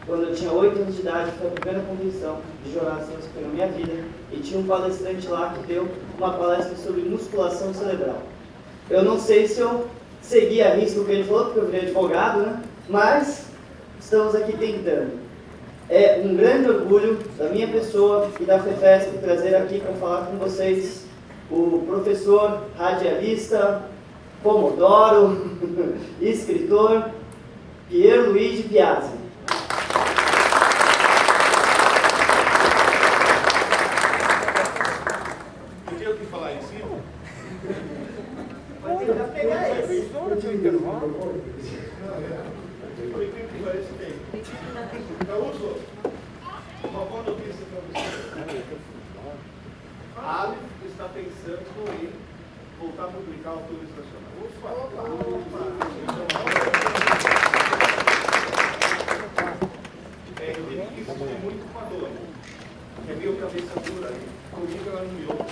quando eu tinha 8 anos de idade, foi a primeira convenção de jornalistas que foi na minha vida, e tinha um palestrante lá que deu uma palestra sobre musculação cerebral. Eu não sei se eu segui a risca o que ele falou, porque eu virei advogado, né? Mas estamos aqui tentando. É um grande orgulho da minha pessoa e da FEFESP trazer aqui para falar com vocês o professor, radialista, pomodoro, escritor, Pierluigi Piazzi. Eu tenho que falar em cima? Pode tentar pegar esse. Por incrível que pareça, tem. Caúso, uma boa notícia para você. A Aleph está pensando em voltar a publicar autores nacionais. Eu tenho que insistir muito com a dona, que é meio cabeça dura, comigo ela não me ouve.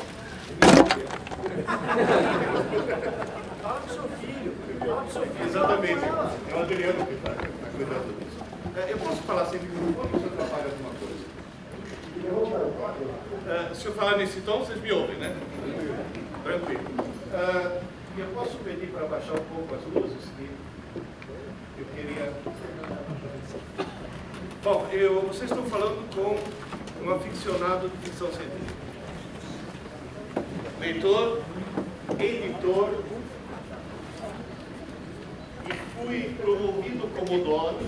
Fala do seu filho, fala do seu filho. Exatamente, é o Adriano que está cuidando disso. Eu posso falar sempre com o senhor trabalha alguma coisa? Se eu falar nesse tom, vocês me ouvem, né? Tranquilo. Eu posso pedir para baixar um pouco as luzes? Eu queria... Bom, vocês estão falando com um aficionado de ficção científica. Leitor, editor, e fui promovido como dono,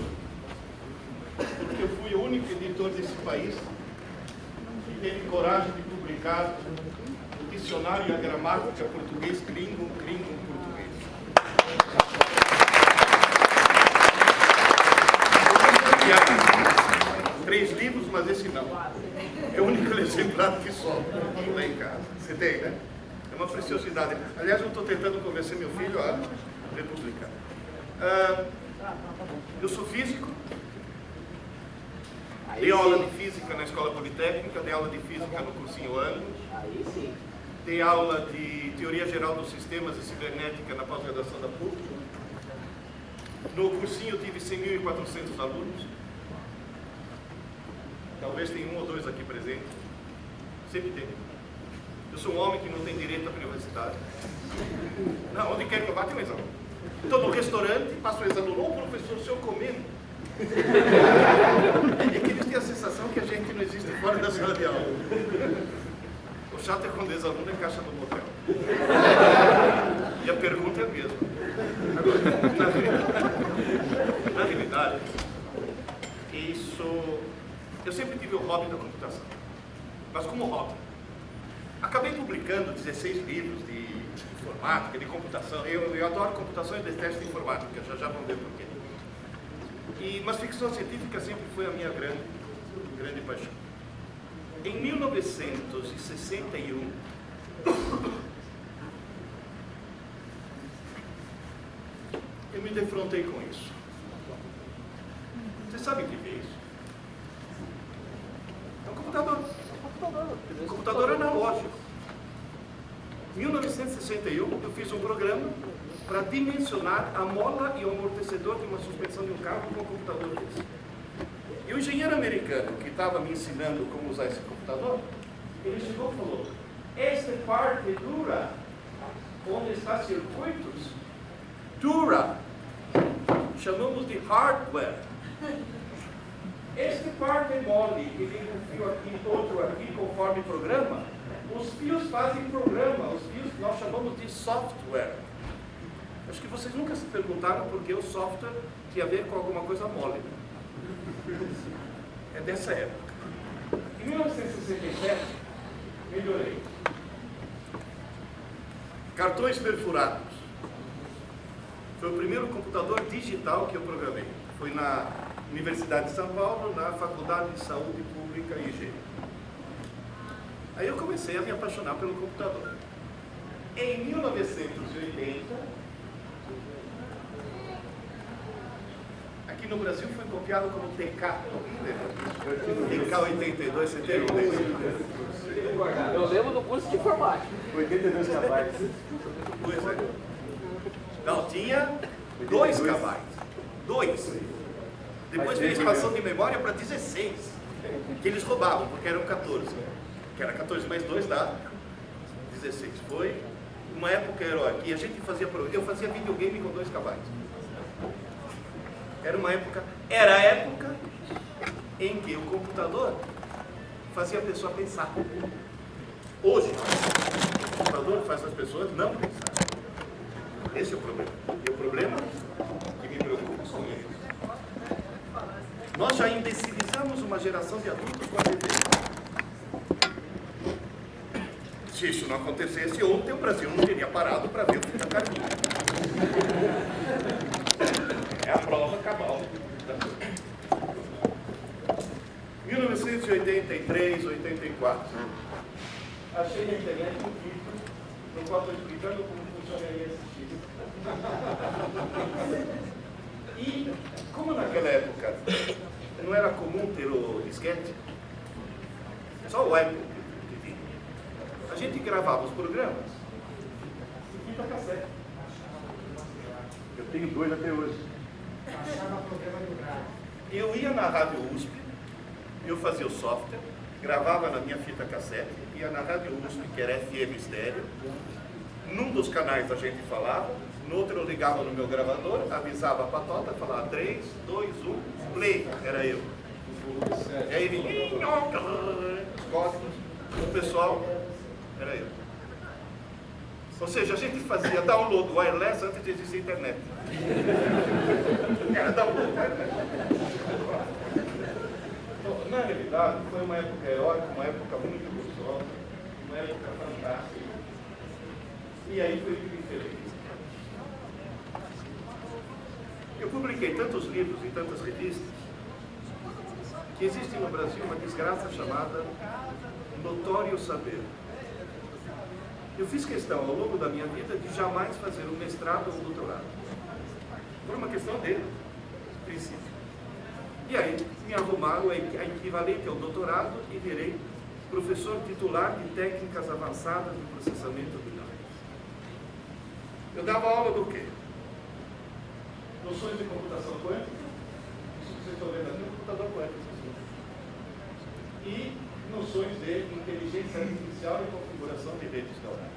porque eu fui o único editor desse país que teve coragem de publicar o dicionário e a gramática português Klingon português. 3 livros, mas esse não. É o único exemplar que sobra lá em casa. Você tem, né? É uma preciosidade. Aliás, eu estou tentando convencer meu filho a republicar. Eu sou físico. Dei aula de física na Escola Politécnica, dei aula de física no cursinho ano. Dei aula de Teoria Geral dos Sistemas e Cibernética na pós-graduação da PUC. No cursinho eu tive 100.400 alunos. Talvez tenha 1 ou 2 aqui presentes. Sempre tem. Eu sou um homem que não tem direito à privacidade. Não, onde quer que eu vá tem um ex-aluno. Estou no restaurante, passo o ex-aluno, ô professor, o senhor comendo? É que eles têm a sensação que a gente não existe fora da sala de aula. O chato é quando o ex-aluno é caixa do motel. E a pergunta é a mesma. Agora, na realidade, eu sempre tive o hobby da computação. Mas como hobby. Acabei publicando 16 livros de informática, de computação. Eu adoro computação e detesto informática, já vão ver por quê. Mas ficção científica sempre foi a minha grande paixão. Em 1961, eu me defrontei com isso. Vocês sabem o que é isso? É um computador. Um computador analógico. Em 1961, eu fiz um programa para dimensionar a mola e o amortecedor de uma suspensão de um carro com um computador desse. E o engenheiro americano que estava me ensinando como usar esse computador, ele chegou e falou: esta parte dura, onde está circuitos, dura. Chamamos de hardware. Esta parte mole, que vem um fio aqui e outro aqui, conforme programa, os fios fazem programa, os fios nós chamamos de software. Acho que vocês nunca se perguntaram por que o software tinha a ver com alguma coisa mole. É dessa época. Em 1967, melhorei. Cartões perfurados. Foi o primeiro computador digital que eu programei. Foi na Universidade de São Paulo, na Faculdade de Saúde Pública IG. Aí eu comecei a me apaixonar pelo computador. Em 1980, aqui no Brasil foi copiado como TK. TK-82, você tem um desse? Eu lembro do curso de informática. 82 KB. Pois é. Não, tinha 2 KB. 2. Depois veio a expansão de memória para 16, que eles roubavam, porque eram 14. Que era 14 mais 2 dá 16. Foi uma época heróica. E a gente fazia, eu fazia videogame com 2 KB. Era a época em que o computador fazia a pessoa pensar. Hoje, o computador faz as pessoas não pensar. Esse é o problema. E o problema que me preocupa são eles. Nós já imbecilizamos uma geração de adultos com a TV. Se isso não acontecesse ontem, o Brasil não teria parado para ver o fim da carninha. É a prova cabal. 1983, 84. Achei na internet um vídeo no qual estou explicando como funcionaria esse chip. E como naquela época não era comum ter o disquete, só o Apple que tinha, a gente gravava os programas em fita cassete. Eu tenho 2 até hoje. Eu ia na Rádio USP, eu fazia o software, gravava na minha fita cassete, ia na Rádio USP, que era FM estéreo. Num dos canais a gente falava, no outro eu ligava no meu gravador, avisava a patota, falava 3, 2, 1, play, era eu. E aí vinha os códigos, o pessoal, era eu. Ou seja, a gente fazia download wireless antes de existir internet. Era download wireless. Então, na realidade, foi uma época heróica, uma época muito gostosa, uma época fantástica. E aí foi infeliz. Eu publiquei tantos livros e tantas revistas que existe no Brasil uma desgraça chamada notório saber. Eu fiz questão ao longo da minha vida de jamais fazer um mestrado ou um doutorado. Por uma questão de princípio. E aí me arrumaram a equivalente ao doutorado e virei professor titular de técnicas avançadas de processamento de dados. Eu dava aula do quê? Noções de computação quântica, isso que vocês estão vendo aqui é um computador quântico. E noções de inteligência artificial e configuração de redes neurais.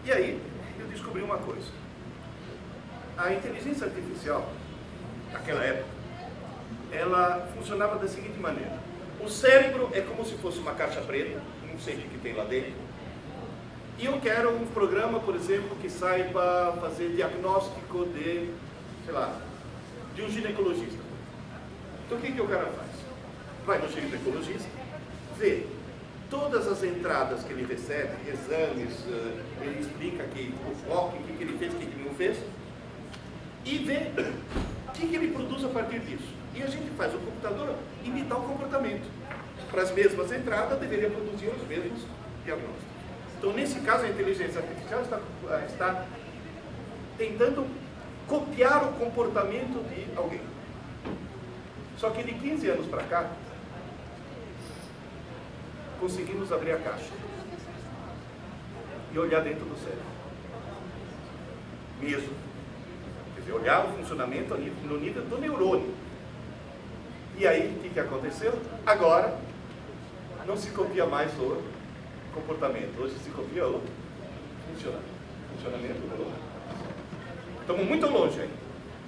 E aí, eu descobri uma coisa. A inteligência artificial, naquela época, ela funcionava da seguinte maneira. O cérebro é como se fosse uma caixa preta, não sei o que tem lá dentro. E eu quero um programa, por exemplo, que saiba fazer diagnóstico de, sei lá, de um ginecologista. Então o que o cara faz? Vai no ginecologista, vê todas as entradas que ele recebe, exames, ele explica que o foco, o que ele fez, o que ele não fez, e vê o que ele produz a partir disso. E a gente faz o computador imitar o comportamento. Para as mesmas entradas, deveria produzir os mesmos diagnósticos. Então, nesse caso, a inteligência artificial está tentando copiar o comportamento de alguém. Só que de 15 anos para cá, conseguimos abrir a caixa e olhar dentro do cérebro. Mesmo. Quer dizer, olhar o funcionamento no nível do neurônio. E aí, o que aconteceu? Agora, não se copia mais o comportamento. Hoje se copia o funcionamento do neurônio. Estamos muito longe ainda.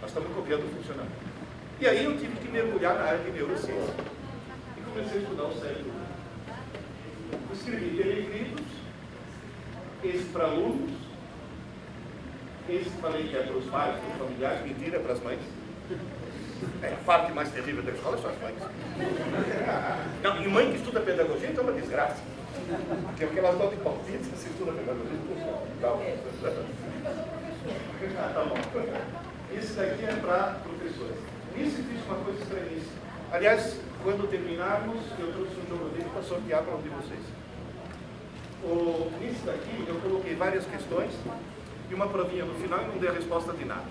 Nós estamos copiando o funcionamento. E aí eu tive que mergulhar na área de neurociência. E comecei a estudar o cérebro. Escrevi telescritos, esse para alunos, esse falei que é para os pais, para os familiares, mentira, para as mães. É, a parte mais terrível da escola são as mães. Não, e mãe que estuda pedagogia então é uma desgraça. Porque aquelas notas de palpite, se estuda pedagogia, tá bom. Esse daqui é para professores. Nisso fiz uma coisa estranhíssima. Aliás, quando terminarmos, eu trouxe um jogo dele para sortear para um de vocês. Nisso daqui, eu coloquei várias questões e uma provinha no final e não dei a resposta de nada.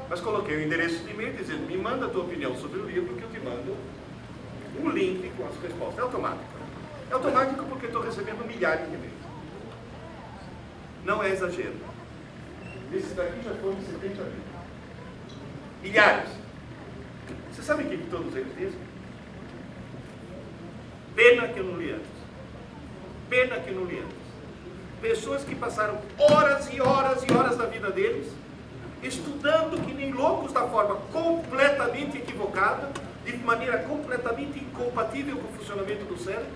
Mas coloquei o endereço de e-mail dizendo, me manda a tua opinião sobre o livro que eu te mando um link com as respostas. É automático. É automático porque estou recebendo milhares de e-mails. Não é exagero. Esse daqui já foram 70 mil. Milhares. Você sabe o que todos eles dizem? Pena que eu não li antes. Pena que eu não li antes. Pessoas que passaram horas e horas e horas da vida deles estudando que nem loucos da forma completamente equivocada, de maneira completamente incompatível com o funcionamento do cérebro,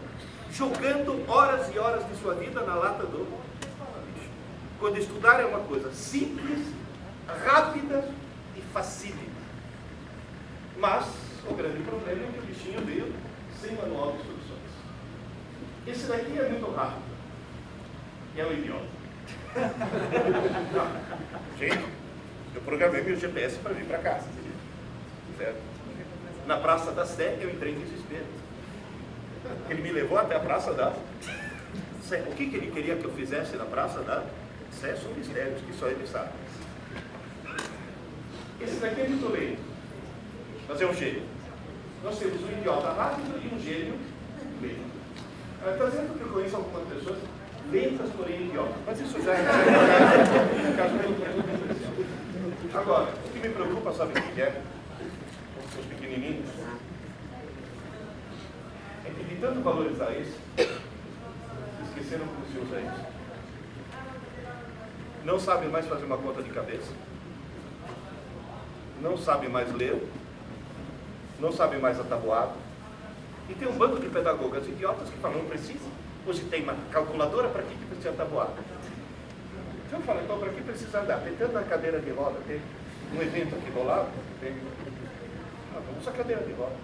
jogando horas e horas de sua vida na lata do lixo. Quando estudar é uma coisa simples, rápida e facílima. Mas o grande problema é que o bichinho veio sem manual de instruções. Esse daqui é muito rápido. E é um idiota. Não. Gente, eu programei meu GPS para vir para casa. Certo? Na Praça da Sé eu entrei em desespero. Ele me levou até a Praça da Sé. O que ele queria que eu fizesse na Praça da Sé são mistérios que só ele sabe. Esse daqui é muito lento, mas é um gênio. Nós temos um idiota rápido e um gênio lento. Está dizendo que eu conheço algumas pessoas lentas, porém idiotas. Mas isso já é caso muito. Agora, o que me preocupa, sabe o que é? Os pequenininhos. É que de tanto valorizar isso, esqueceram como se usa isso. Não sabem mais fazer uma conta de cabeça. Não sabem mais ler. Não sabem mais a tabuada. E tem um bando de pedagogas idiotas que falam, não precisa. Hoje tem uma calculadora, para que precisa tabuada? Então eu falo, então para que precisa andar? Tem tanto na cadeira de roda, tem um evento aqui do lado, tem... vamos usar a cadeira de roda.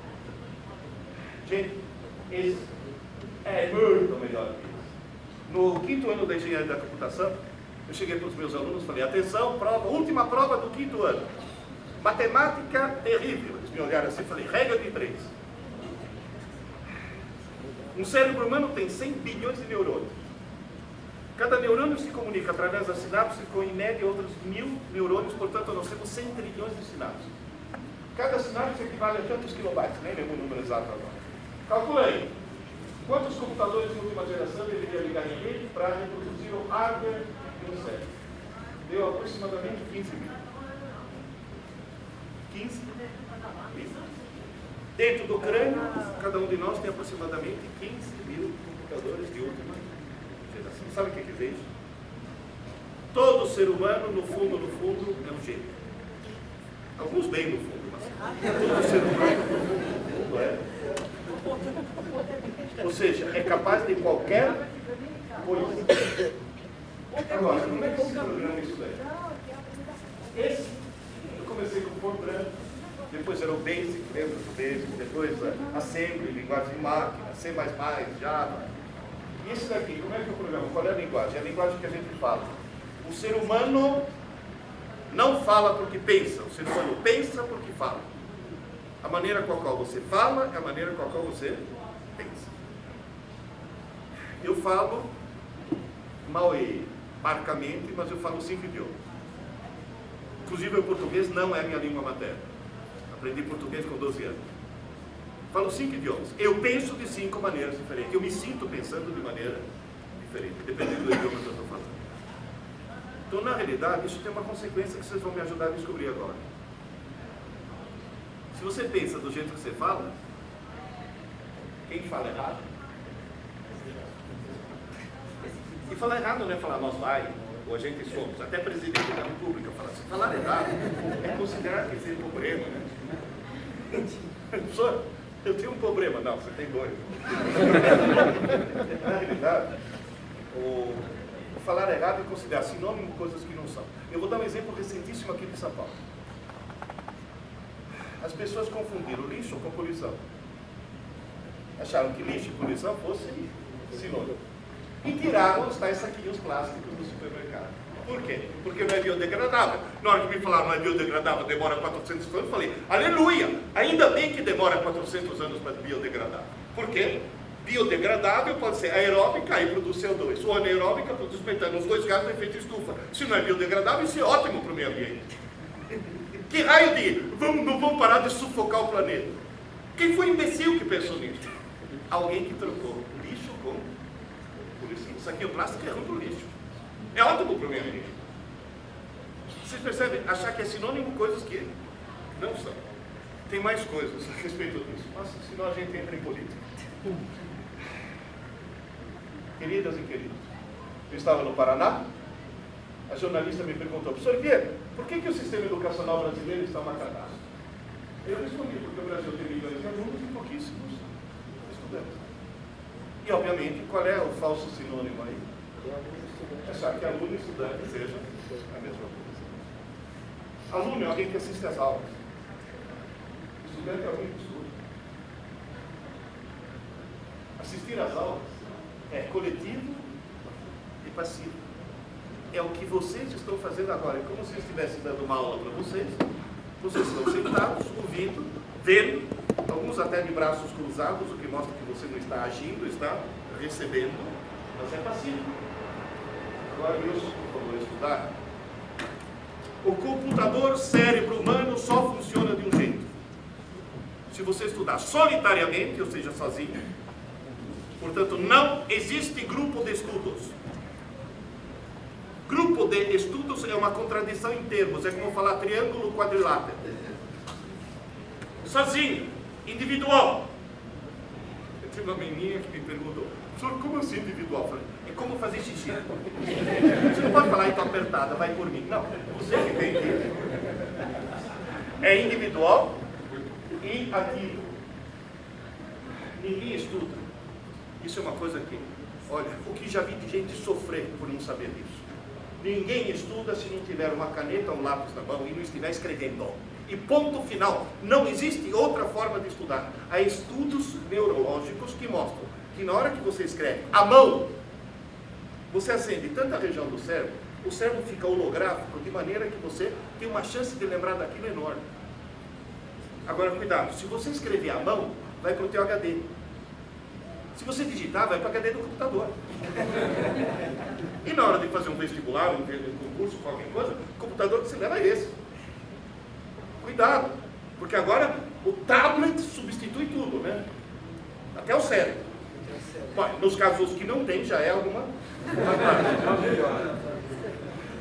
Gente, esse é muito melhor que isso. No 5º ano da engenharia da computação, eu cheguei para os meus alunos e falei, atenção, prova, última prova do 5º ano. Matemática terrível. Eles me olharam assim e falei, regra de 3. Um cérebro humano tem 100 bilhões de neurônios. Cada neurônio se comunica através da sinapse com, em média, outros 1000 neurônios, portanto, nós temos 100 trilhões de sinapses. Cada sinapse equivale a tantos kilobytes, nem lembro o número exato agora. Calcula aí. Quantos computadores de última geração deveria ligar em rede para reproduzir o hardware de um cérebro? Deu aproximadamente 15 mil. 15 mil. Dentro do crânio, cada um de nós tem aproximadamente 15 mil computadores de última geração. Sabe o que quer dizer isso? Todo ser humano, no fundo, é um gênio. Alguns bem no fundo, mas todo ser humano, no fundo, é. Ou seja, é capaz de qualquer coisa. Agora, como é que se programa isso daí? Esse, eu comecei com o Fortran. Depois era o Basic, lembra do Basic? Depois Assembly, linguagem de máquina, C++, Java. E esse daqui, como é que eu programo? Qual é a linguagem? É a linguagem que a gente fala. O ser humano não fala porque pensa. O ser humano pensa porque fala. A maneira com a qual você fala é a maneira com a qual você pensa. Eu falo mal e parcamente, mas eu falo 5 idiomas. Inclusive o português não é minha língua materna. Aprendi português com 12 anos. Falo 5 idiomas. Eu penso de 5 maneiras diferentes. Eu me sinto pensando de maneira diferente, dependendo do idioma que eu estou falando. Então, na realidade, isso tem uma consequência que vocês vão me ajudar a descobrir agora. Se você pensa do jeito que você fala, quem fala errado? E falar errado não é falar nós vai, ou a gente somos. Até presidente da República fala assim. Falar errado é considerar que tem problema, né? Eu tenho um problema. Não, você tem 2. Na realidade, o falar errado é considerar sinônimo de coisas que não são. Eu vou dar um exemplo recentíssimo aqui de São Paulo. As pessoas confundiram lixo com poluição. Acharam que lixo e poluição fossem sinônimos. E tiraram os tais saquinhos plásticos do supermercado. Por quê? Porque não é biodegradável. Na hora que me falaram não é biodegradável, demora 400 anos, eu falei, aleluia! Ainda bem que demora 400 anos para biodegradável. Por quê? Biodegradável pode ser aeróbica e produz CO2. Ou anaeróbica produz metano. Os 2 gases de efeito estufa. Se não é biodegradável, isso é ótimo para o meio ambiente. Que raio de não vamos parar de sufocar o planeta? Quem foi o imbecil que pensou nisso? Alguém que trocou lixo com poluição. Isso aqui é o plástico, é ruim para o lixo. É ótimo para o meio ambiente. Vocês percebem? Achar que é sinônimo coisas que Não são. Tem mais coisas a respeito disso, mas senão a gente entra em política. Queridas e queridos, eu estava no Paraná, a jornalista me perguntou, professor Vieira, por que o sistema educacional brasileiro está macadaço? Eu respondi, porque o Brasil tem milhões de alunos e pouquíssimos estudantes. E, obviamente, qual é o falso sinônimo aí? É achar que aluno e estudante seja a mesma coisa. Aluno é alguém que assiste às aulas. Estudante é alguém que estuda. Assistir às aulas é coletivo e passivo. É o que vocês estão fazendo agora. É como se eu estivesse dando uma aula para vocês. Vocês estão sentados, ouvindo, vendo, alguns até de braços cruzados, o que mostra que você não está agindo, está recebendo, mas é passivo. Agora, Wilson, por favor, estudar. O computador cérebro humano só funciona de um jeito. Se você estudar solitariamente, ou seja, sozinho, portanto, não existe grupo de estudos. Grupo de estudos é uma contradição em termos, é como falar triângulo quadrilátero. Sozinho, individual. Eu tive uma menininha que me perguntou, professor, como assim individual? Eu falei, é como fazer xixi. Você não pode falar, então apertada, vai por mim. Não, você que tem que... É individual e ativo. Ninguém estuda. Isso é uma coisa que, olha, o que já vi de gente sofrer por não saber disso. Ninguém estuda se não tiver uma caneta ou um lápis na mão e não estiver escrevendo. E ponto final. Não existe outra forma de estudar. Há estudos neurológicos que mostram que na hora que você escreve à mão, você acende tanta região do cérebro, o cérebro fica holográfico, de maneira que você tem uma chance de lembrar daquilo enorme. Agora, cuidado, se você escrever à mão, vai para o teu HD. Se você digitar, vai para o HD do computador. E na hora de fazer um vestibular, um concurso, qualquer coisa, o computador que você leva é esse. Cuidado, porque agora o tablet substitui tudo, né? Até o cérebro. Bom, nos casos que não tem, já é alguma vantagem.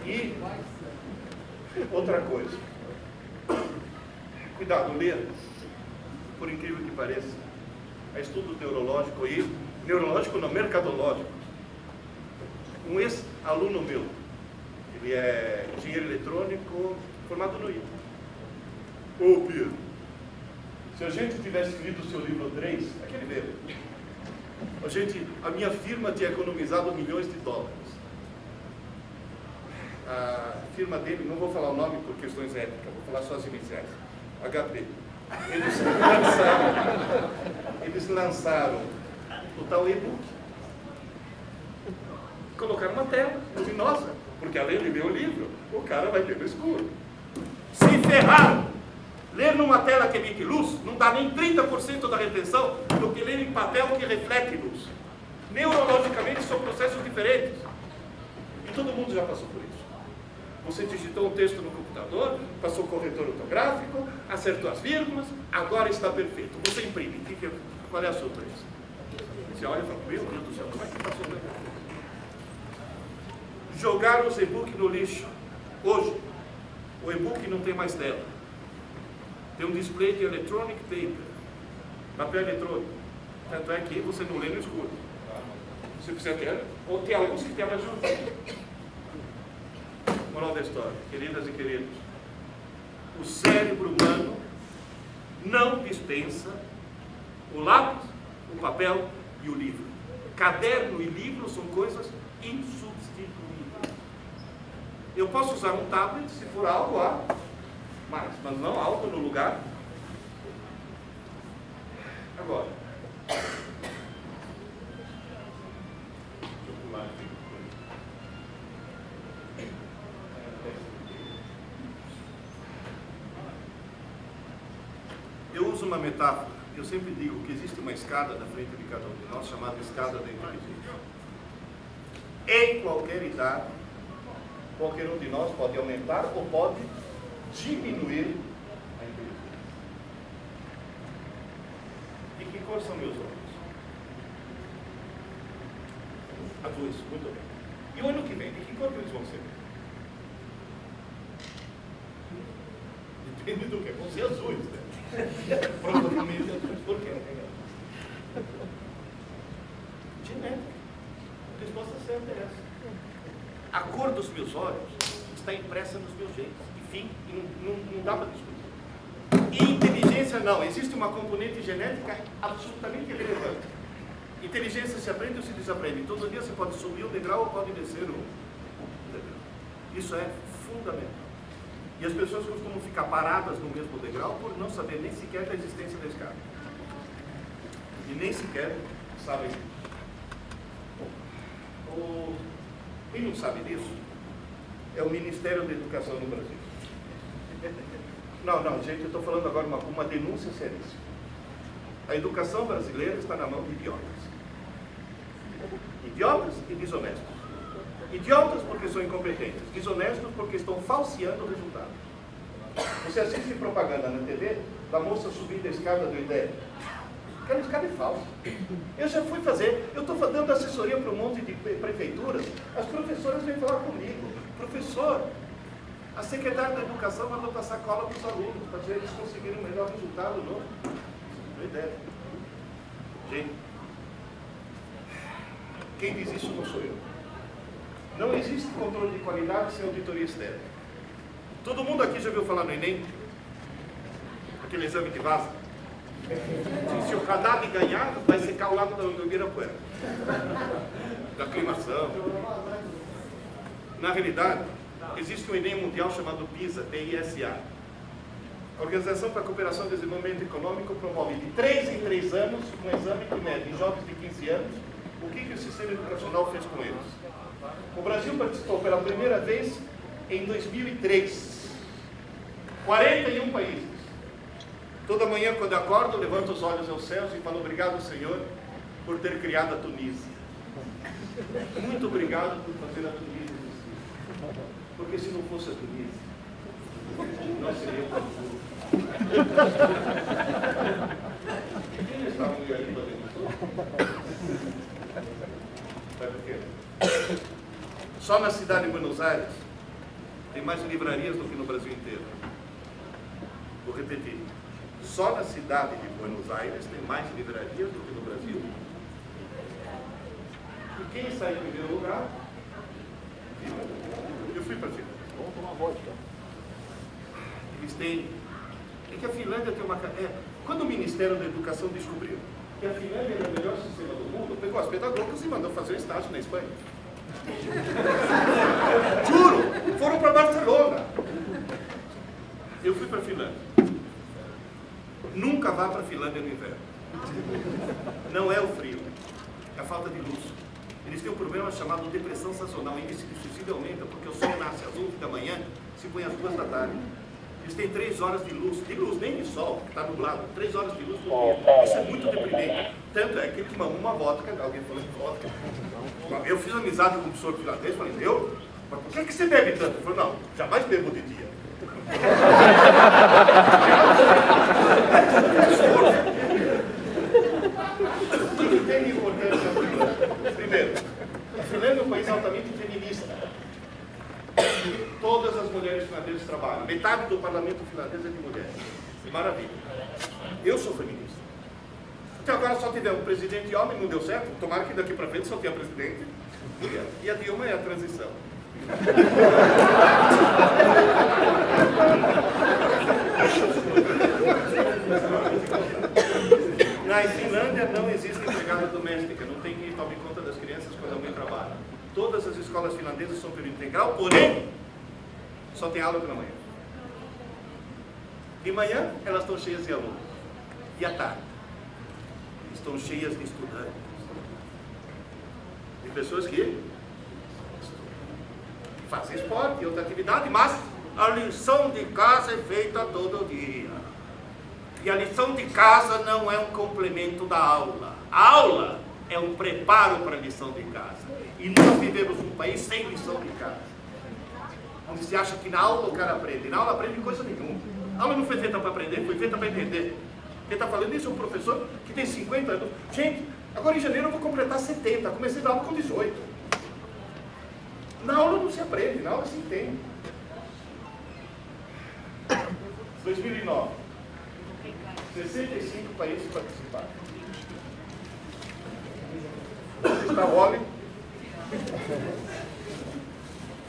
E outra coisa. Cuidado, ler, por incrível que pareça, é estudo neurológico e... Neurológico não, mercadológico. Um ex-aluno meu, ele é engenheiro eletrônico, formado no ITA. Ô Pedro, se a gente tivesse lido o seu livro 3, aquele mesmo, a minha firma tinha economizado milhões de dólares. A firma dele, não vou falar o nome por questões éticas, vou falar só as iniciais. HP. Eles lançaram o tal e-book. Colocaram uma tela luminosa, porque além de ler o livro, o cara vai ler no escuro. Se ferraram! Ler numa tela que emite luz não dá nem 30% da retenção do que ler em papel que reflete luz. Neurologicamente são processos diferentes. E todo mundo já passou por isso. Você digitou um texto no computador, passou o corretor ortográfico, acertou as vírgulas, agora está perfeito. Você imprime. Qual é a surpresa? Você olha e fala, meu Deus do céu, como é que passou? Jogar os e-book no lixo. Hoje, o e-book não tem mais tela. Tem um display de electronic paper, papel eletrônico. Tanto é que você não lê no escuro. Você precisa ter, ou tem alguns que tem ajuda. Moral da história, queridas e queridos, o cérebro humano não dispensa o lápis, o papel e o livro. Caderno e livro são coisas insubstituíveis. Eu posso usar um tablet se for algo a mais, mas não algo no lugar. Agora, eu uso uma metáfora. Eu sempre digo que existe uma escada na frente de cada um de nós, chamada escada da inteligência. Em qualquer idade, qualquer um de nós pode aumentar ou pode diminuir a inteligência. De que cor são meus olhos? Azuis, muito bem. E o ano que vem, de que cor que eles vão ser? Depende do que? Vão ser azuis, né? Provavelmente azuis. Por quê? Genética. A resposta certa é essa. A cor dos meus olhos está impressa nos meus genes. Enfim, não dá para discutir. E inteligência não. Existe uma componente genética absolutamente irrelevante. Inteligência se aprende ou se desaprende. Todo dia você pode subir um degrau ou pode descer um degrau. Isso é fundamental. E as pessoas costumam ficar paradas no mesmo degrau por não saber nem sequer da existência da escada. E nem sequer sabem disso. Quem não sabe disso é o Ministério da Educação no Brasil. Não, gente, eu estou falando agora uma denúncia seríssima. A educação brasileira está na mão de idiotas. Idiotas e desonestos. Idiotas porque são incompetentes. Desonestos porque estão falseando o resultado. Você assiste propaganda na TV da moça subindo a escada do IDEB. Aquela escada é falsa. Eu já fui fazer, eu estou dando assessoria para um monte de prefeituras, as professoras vêm falar comigo. Professor, a secretária da Educação mandou passar cola para os alunos, para ver eles conseguirem um melhor resultado no IDEB. Gente, quem diz isso não sou eu. Não existe controle de qualidade sem auditoria externa. Todo mundo aqui já ouviu falar no Enem? Aquele exame que vaza? Se o Haddad ganhar, vai secar o lago do Ibirapuera. Da aclimação. Na realidade, existe um Enem mundial chamado PISA, PISA. A Organização para a Cooperação e Desenvolvimento Econômico promove de 3 em 3 anos um exame que mede em jovens de 15 anos o que o sistema educacional fez com eles. O Brasil participou pela primeira vez em 2003. 41 países. Toda manhã, quando eu acordo, levanto os olhos aos céus e falo: obrigado, Senhor, por ter criado a Tunísia. Muito obrigado por fazer a Tunísia existir. Porque se não fosse a Tunísia, nós seríamos o futuro. Eles estavam ali fazendo. Sabe por quê? Só na cidade de Buenos Aires tem mais livrarias do que no Brasil inteiro. Vou repetir. Só na cidade de Buenos Aires tem mais livrarias do que no Brasil. E quem está em primeiro lugar? Eu fui para a Finlândia. Vamos tomar vodka. Eles têm... É que a Finlândia tem uma... Quando o Ministério da Educação descobriu que a Finlândia era o melhor sistema do mundo, pegou as pedagogos e mandou fazer um estágio na Espanha. Juro! Foram para Barcelona. Eu fui para a Finlândia. Nunca vá para a Finlândia no inverno. Não é o frio, é a falta de luz. Eles têm um problema chamado depressão sazonal. O índice de suicídio aumenta porque o sol nasce às 11 da manhã e se põe às 2 da tarde. Eles têm 3 horas de luz, nem de sol, que está nublado, 3 horas de luz por dia. Isso é muito deprimente. Tanto é que ele tomou uma vodka, alguém falou de vodka. Eu fiz amizade com um professor finlandês e falei: meu, mas por que você bebe tanto? Ele falou: não, jamais bebo de dia. O que tem de importância na Finlândia? Primeiro, a Finlândia é um país altamente feminista. Todas as mulheres finlandesas trabalham. Metade do parlamento finlandês é de mulheres. Maravilha. Eu sou feminista. Até agora só tivemos um presidente homem, não deu certo. Tomara que daqui para frente só tenha presidente mulher. E a Dilma é a transição. Na Finlândia não existe empregada doméstica, não tem quem tome conta das crianças quando a mãe trabalha. Todas as escolas finlandesas são período integral, porém, só tem aula pela manhã. De manhã, elas estão cheias de alunos. E à tarde, estão cheias de estudantes. De pessoas que fazem esporte e outra atividade, mas a lição de casa é feita todo dia. E a lição de casa não é um complemento da aula. A aula é um preparo para a lição de casa. E nós vivemos um país sem lição de casa. Onde se acha que na aula o cara aprende. Na aula aprende coisa nenhuma. A aula não foi feita para aprender, foi feita para entender. Quem está falando isso é um professor que tem 50 anos. Gente, agora em janeiro eu vou completar 70. Comecei a dar aula com 18. Na aula não se aprende, na aula se entende. 2009, 65 países participaram. Está o homem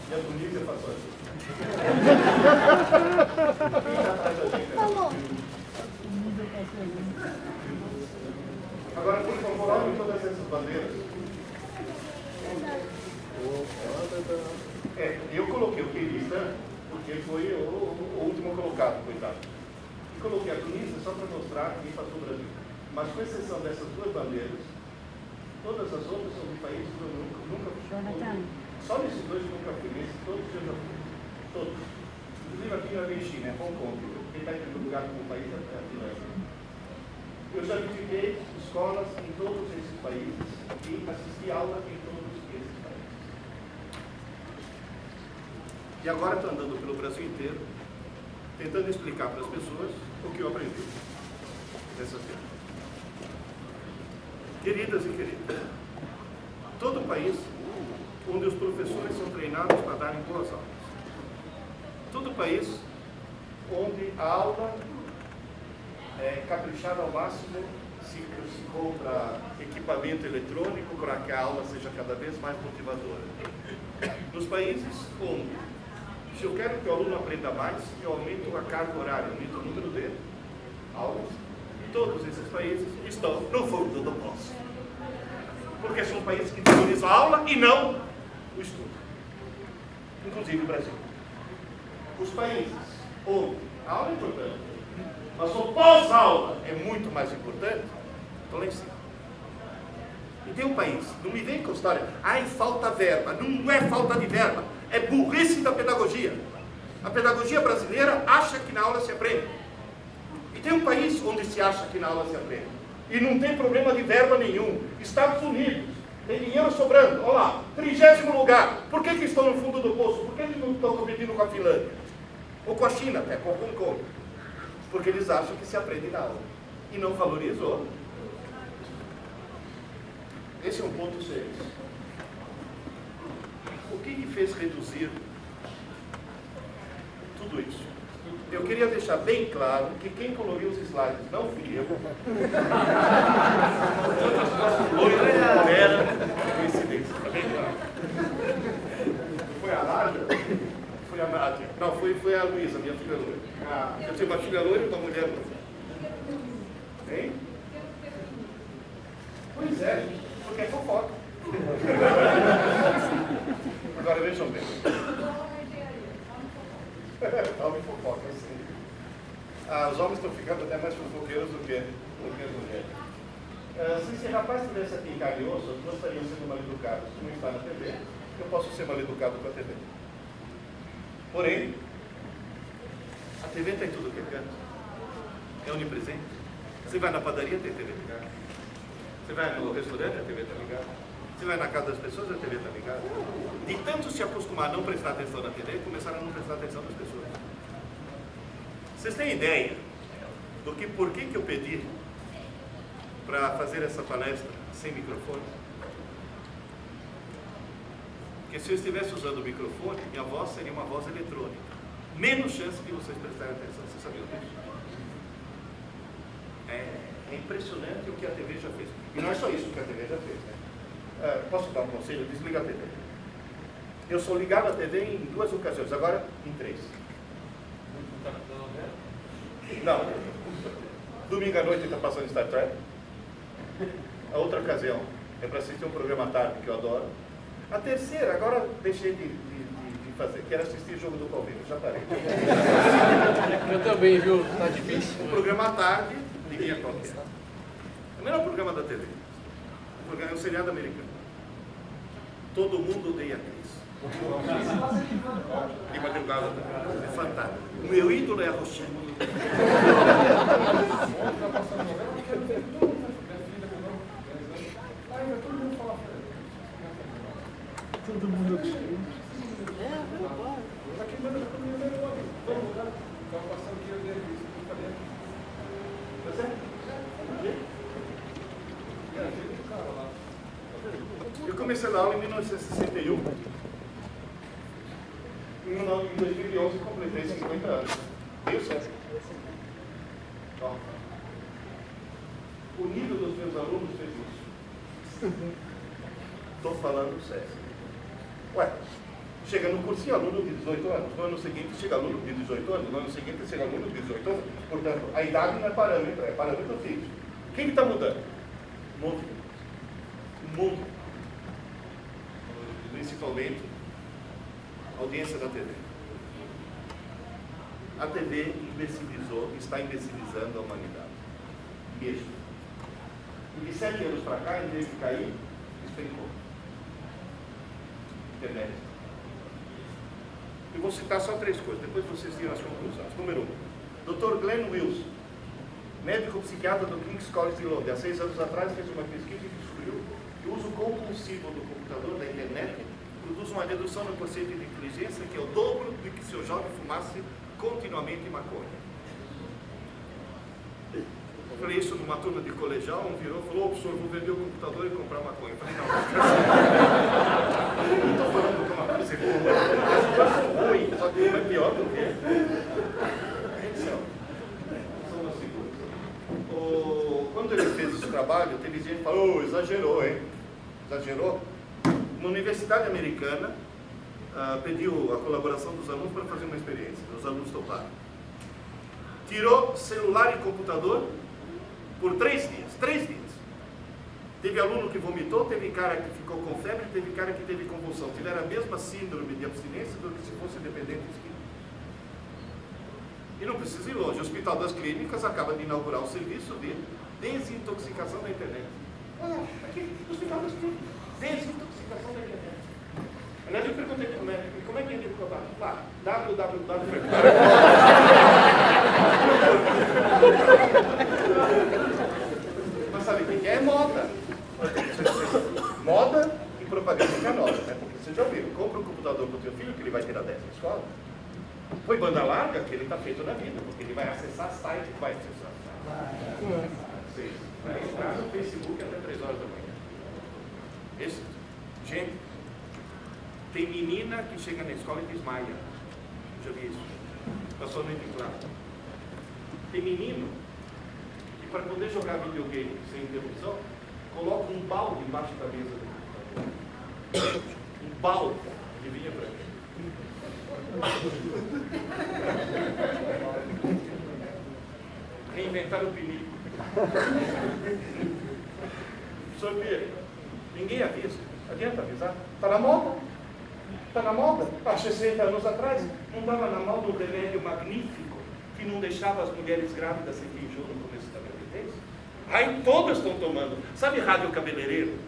e a Tunísia passou assim. Quem está atrás da gente? Agora, por favor, olhem todas essas bandeiras. Eu coloquei o Kirguistão porque foi o último colocado, coitado. E coloquei a Tunísia só para mostrar quem passou o Brasil. Mas com exceção dessas duas bandeiras, todas as outras são de países que eu nunca fui. Só nesses dois eu nunca fui, nesses todos eu já fui. Todos. Inclusive aqui na China, Hong Kong. Quem está em primeiro lugar como país é a Finlândia. Eu já visitei escolas em todos esses países e assisti aula em todos esses países. E agora estou andando pelo Brasil inteiro, tentando explicar para as pessoas o que eu aprendi nessa semana. Queridas e queridos, todo país onde os professores são treinados para darem boas aulas. Todo país onde a aula é caprichada ao máximo, se compra equipamento eletrônico para que a aula seja cada vez mais motivadora. Nos países onde, se eu quero que o aluno aprenda mais, eu aumento a carga horária, aumento o número de aulas. Todos esses países estão no fundo do poço. Porque são países que valorizam a aula e não o estudo. Inclusive o Brasil. Os países onde a aula é importante, mas o pós-aula é muito mais importante, estão lá em cima. E tem um país, não me vem com história, falta verba. Não é falta de verba, é burrice da pedagogia. A pedagogia brasileira acha que na aula se aprende. E tem um país onde se acha que na aula se aprende. E não tem problema de verba nenhum. Estados Unidos, tem dinheiro sobrando. Olha lá, 30º lugar. Por que estão no fundo do poço? Por que eles não estão competindo com a Finlândia? Ou com a China, até com Hong Kong? Porque eles acham que se aprende na aula. E não valorizou. Esse é um ponto 6. O que fez reduzir tudo isso? Eu queria deixar bem claro que quem coloriu os slides não fui eu. Não era coincidência, está bem claro. Foi a Nádia? Foi a Nádia. Não, foi a Luísa, minha filha loira. Eu tenho uma filha loira e uma mulher loira. Hein? Pois é, porque é fofoca. Agora vejam bem. Homem fofoca, sim. Os homens estão ficando até mais fofoqueiros do que as mulheres. Se esse rapaz estivesse aqui em carne e osso, nós estaríamos sendo mal educados. Como está na TV, eu posso ser mal educado com a TV. Porém, a TV está em tudo que é canto. É onipresente. Você vai na padaria, tem TV ligada. Você vai no restaurante, a TV está ligada. Você vai na casa das pessoas, a TV está ligada. De tanto se acostumar a não prestar atenção na TV, começaram a não prestar atenção nas pessoas. Vocês têm ideia do que, por que eu pedi para fazer essa palestra sem microfone? Porque se eu estivesse usando o microfone, minha voz seria uma voz eletrônica. Menos chance de vocês prestarem atenção. Vocês sabiam disso? É impressionante o que a TV já fez. E não é só isso que a TV já fez, né? Posso dar um conselho? Desliga a TV. Eu sou ligado à TV em 2 ocasiões, agora em 3. Não. Domingo à noite está passando Star Trek. A outra ocasião é para assistir um programa à tarde que eu adoro. A terceira, agora deixei de fazer, quero assistir Jogo do Palmeiras, já parei. Eu também, viu? Tá difícil. Um programa à tarde, ninguém é qualquer. O melhor programa da TV. É um seriado americano. Todo mundo odeia a Cris. De madrugada. É fantástico. O meu ídolo é a Rochelle. Todo mundo aqui. Eu comecei a dar aula em 1961. Em 2011 completei 50 anos. Deu certo. Ó. O nível dos meus alunos fez isso. Estou falando sério. Ué, chega no cursinho aluno de 18 anos, no ano seguinte chega aluno de 18 anos, no ano seguinte chega aluno de 18 anos. Portanto, a idade não é parâmetro fixo. Quem está mudando? O mundo. O mundo. Principalmente a audiência da TV. A TV imbecilizou, está imbecilizando a humanidade. Mesmo. E de 7 anos para cá, em vez de cair, despencou. Internet. Eu vou citar só 3 coisas, depois vocês tiram as conclusões. Número 1. Dr. Glenn Wilson, médico psiquiatra do King's College de Londres, há 6 anos atrás fez uma pesquisa que descobriu que o uso compulsivo do computador, da internet, produz uma redução no conceito de inteligência que é o dobro do que se o jovem fumasse continuamente maconha. Eu falei isso numa turma de colegial, um virou e falou: professor, vou vender o computador e comprar maconha. Eu falei: não, não estou falando que uma coisa é boa, as duas são ruins, só que uma é pior do que são as seguras. Quando ele fez esse trabalho, teve gente que falou: exagerou, hein? Exagerou? Uma universidade americana pediu a colaboração dos alunos para fazer uma experiência. Os alunos toparam. Tirou celular e computador por 3 dias. 3 dias. Teve aluno que vomitou, teve cara que ficou com febre, teve cara que teve convulsão. Tiveram a mesma síndrome de abstinência do que se fosse dependente químico. E não precisa ir longe. O Hospital das Clínicas acaba de inaugurar um serviço de desintoxicação da internet. Olha, aqui, Hospital das Clínicas. Desintoxicação da internet. Aliás, eu perguntei para o médico: como é que ele ficou lá? www. Mas sabe o que é? É moda. Moda e propaganda enganosa, né? Porque vocês já ouviram: compra um computador para o teu filho que ele vai tirar 10 na escola. Foi banda larga que ele está feito na vida, porque ele vai acessar site que vai acessar. Vai entrar no Facebook até 3 horas da manhã. Gente, tem menina que chega na escola e desmaia. Já vi isso. Passou no claro. Tem menino que, para poder jogar videogame sem interrupção, coloca um balde embaixo da mesa do computador. Um balde que vinha para mim. Reinventaram o pinico. Professor Pierre, ninguém avisa. Adianta avisar? Está na moda. Está na moda. Há 60 anos atrás, não estava na moda um remédio magnífico que não deixava as mulheres grávidas sem enjoo no começo da gravidez? Aí todas estão tomando. Sabe rádio cabeleireiro?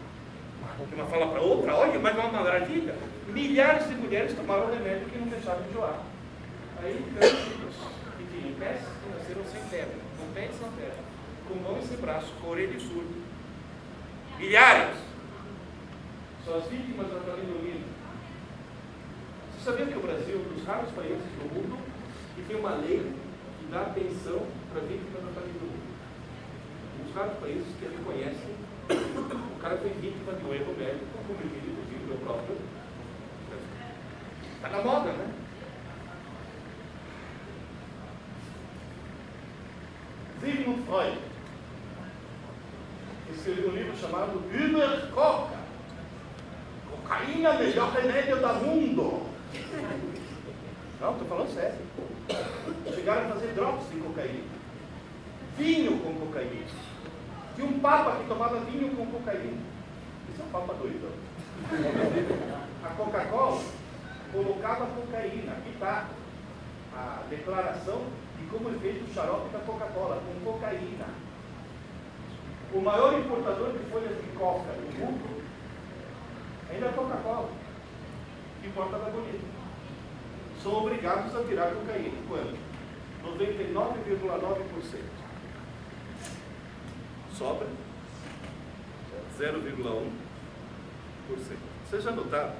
Que uma fala para outra: olha, mas é uma maravilha. Milhares de mulheres tomaram o remédio que não deixava enjoar. Aí, filhos que tinham pés que nasceram sem perna, com pés sem perna, com mão e sem braço, com orelha e surdo. Milhares! São as vítimas da talidomida. Você sabia que o Brasil é um dos raros países do mundo que tem uma lei que dá pensão para vítimas da talidomida? Um dos raros países que reconhecem o cara foi vítima de um erro médico, cometido, inclusive, meu próprio. Está na moda, né? Sigmund Freud escreveu um livro chamado Über Coca. Cocaína, melhor remédio do mundo. Não, estou falando sério. Chegaram a fazer drops de cocaína. Vinho com cocaína. Tinha um papa que tomava vinho com cocaína. Isso é um papa doido. A Coca-Cola colocava cocaína. Aqui está a declaração de como é feito o xarope da Coca-Cola, com cocaína. O maior importador de folhas de coca do mundo ainda é a Coca-Cola, que importa da Bolívia. São obrigados a tirar cocaína. Quanto? 99,9%. Sobra 0,1%. Vocês já notaram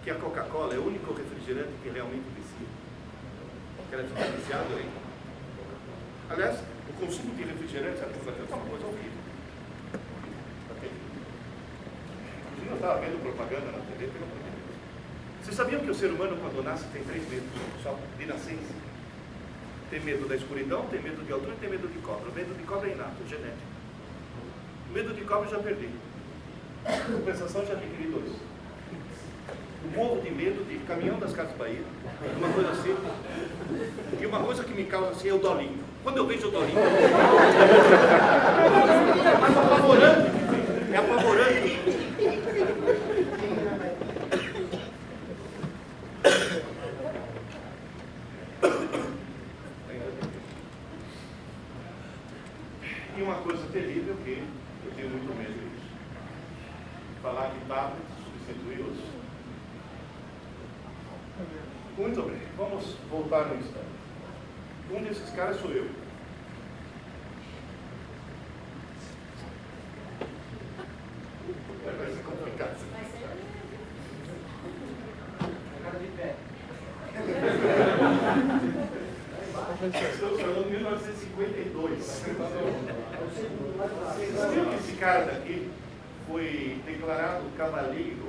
que a Coca-Cola é o único refrigerante que realmente vicia? Que ela fica viciado aí. Aliás, o consumo de refrigerante é uma coisa horrível. Eu estava vendo propaganda na TV, pelo amor de Deus. Vocês sabiam que o ser humano, quando nasce, tem 3 meses só de nascença? Tem medo da escuridão, tem medo de altura e tem medo de cobra. O medo de cobra é inato, é genético. O medo de cobra eu já perdi. Em compensação, já adquiri 2. Eu morro de medo de caminhão das Casas Bahia, uma coisa assim. E uma coisa que me causa assim é o dolinho. Quando eu vejo o dolinho, é mais apavorante. É apavorante. E uma coisa terrível que eu tenho muito medo disso. Falar que tablet substituí-los. Muito bem, vamos voltar no instante. Um desses caras sou eu. Vai ser complicado. Estamos falando de 1952. Vocês viram que esse cara daqui foi declarado cavaleiro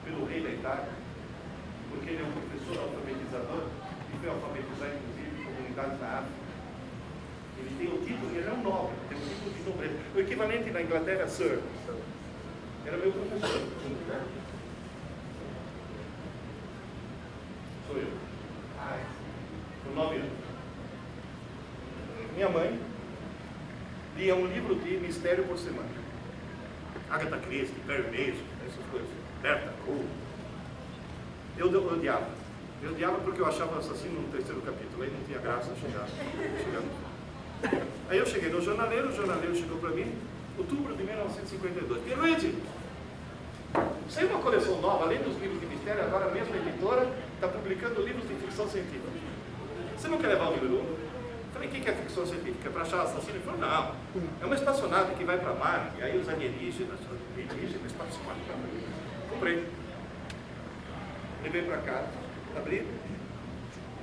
pelo rei da Itália? Porque ele é um professor alfabetizador e foi alfabetizar, inclusive, comunidades na África. Ele tem o título, ele é um nobre, tem o título de nobreza. O equivalente na Inglaterra, Sir. Era meu professor. Sou eu. Com 9 anos. Minha mãe lia um livro de mistério por semana. Agatha Christie, Perry Mason, essas coisas. Berta Cole. Eu odiava. Eu odiava porque eu achava o assassino no 3º capítulo. Aí não tinha graça chegar. Aí eu cheguei no jornaleiro, o jornaleiro chegou para mim, outubro de 1952. Pierluigi, saiu uma coleção nova, além dos livros de mistério, agora a mesma editora está publicando livros de ficção científica. Você não quer levar o número 1? Falei, o que é ficção científica? É para achar assassino? Ele falou, não, é uma espaçonave que vai para Marte, e aí os alienígenas espaçonave. Comprei. Levei para casa, abri,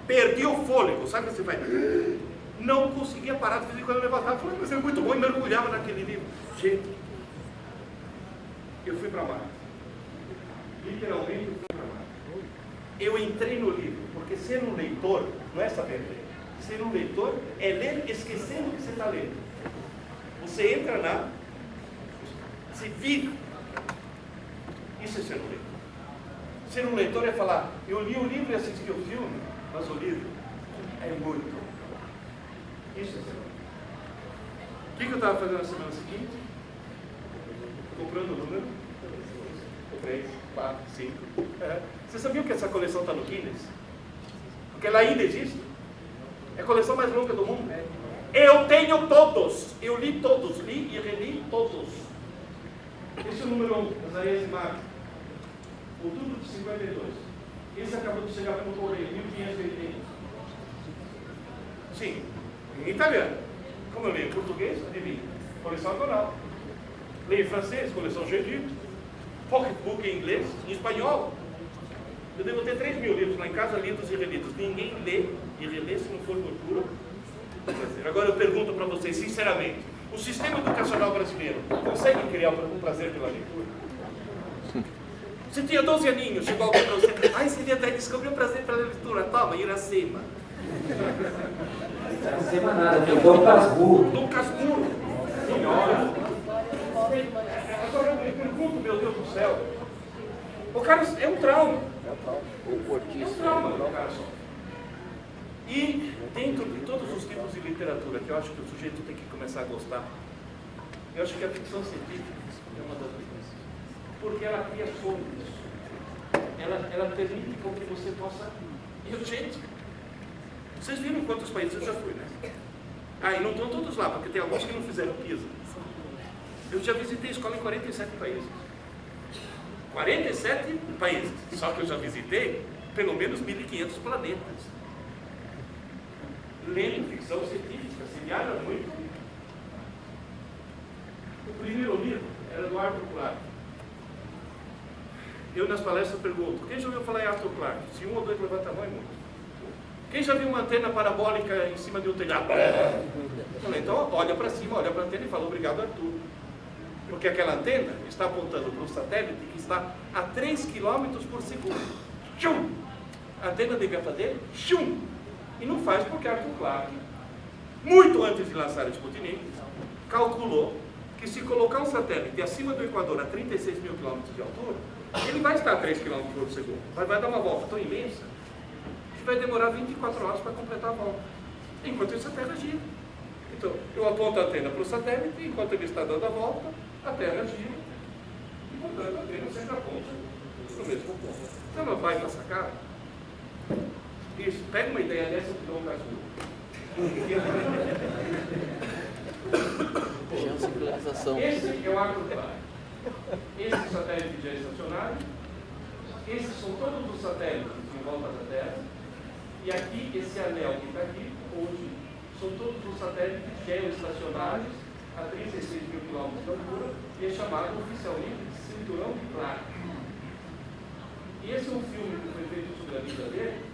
perdi o fôlego, sabe o que você vai? Não conseguia parar, de vez em quando eu levantava, falei, mas é muito bom, e mergulhava naquele livro. Gente, eu fui para Marte. Literalmente eu fui para Marte. Eu entrei no livro, porque ser um leitor não é saber ler. Ser um leitor é ler esquecendo o que você está lendo. Você entra na... Você vive. Isso é ser um leitor. Ser um leitor é falar, eu li o livro e assisti o filme, mas o livro é muito. Isso é ser um leitor. O que eu estava fazendo na semana seguinte? Comprando o número 3, 4, 5. Você sabia que essa coleção está no Guinness? Porque ela ainda existe. É a coleção mais longa do mundo. Eu tenho todos. Eu li todos. Li e reli todos. Esse é o número 1, Azarias e Marcos. Outubro de 52. Esse acabou de chegar pelo correio, 1580. Sim, em italiano. Como eu leio em português, adivinha? Coleção agonal. Leio em francês, coleção Gedi. Pocketbook em inglês, em espanhol. Eu devo ter 3 mil livros lá em casa, lidos e relidos. Ninguém lê e relê se não for por puro prazer. Agora eu pergunto para vocês, sinceramente, o sistema educacional brasileiro consegue criar um prazer pela leitura? Você tinha 12 aninhos, chegou alguém para você, ai, você devia descobrir o prazer pela leitura. Toma, Iracema. Iracema nada, tem Dom Casmurro. Dom Casmurro. Senhora. Agora eu pergunto, meu Deus do céu, o cara é um trauma. É um trauma, o cara só. E dentro de todos os tipos de literatura que eu acho que o sujeito tem que começar a gostar, eu acho que a ficção científica é uma das coisas. Porque ela cria sonhos. Ela permite com que você possa... E, gente, vocês viram quantos países eu já fui, né? Ah, e não estão todos lá, porque tem alguns que não fizeram PISA. Eu já visitei escola em 47 países. 47 países. Só que eu já visitei pelo menos 1.500 planetas. Lendo ficção científica, se viaja muito. O primeiro livro era do Arthur Clarke. Eu nas palestras pergunto, quem já ouviu falar em Arthur Clarke? Se um ou dois levanta a mão, é muito. Quem já viu uma antena parabólica em cima de um telhado? Eu falei, então olha para cima, olha para a antena e fala, obrigado, Arthur. Porque aquela antena está apontando para um satélite que está a 3 km por segundo. Tchum! A antena devia fazer chum! E não faz porque Arthur Clarke, muito antes de lançar o Sputnik, calculou que se colocar um satélite acima do Equador a 36 mil quilômetros de altura, ele vai estar a 3 km por segundo. Vai dar uma volta tão imensa que vai demorar 24 horas para completar a volta. Enquanto isso, a Terra gira. Então, eu aponto a antena para o satélite, e enquanto ele está dando a volta, a Terra gira. E, portanto, a antena sempre aponta no mesmo ponto. Então, ela vai na sacada. Isso, pega uma ideia dessa que não faz Geossincronização. Esse é o Arthur Clarke. Esse satélite já é estacionário. Esses são todos os satélites em volta da Terra. E aqui, esse anel que está aqui, hoje, são todos os satélites geoestacionários a 36 mil quilômetros de altura e é chamado oficialmente de Cinturão de Clarke. E esse é um filme que foi feito sobre a vida dele,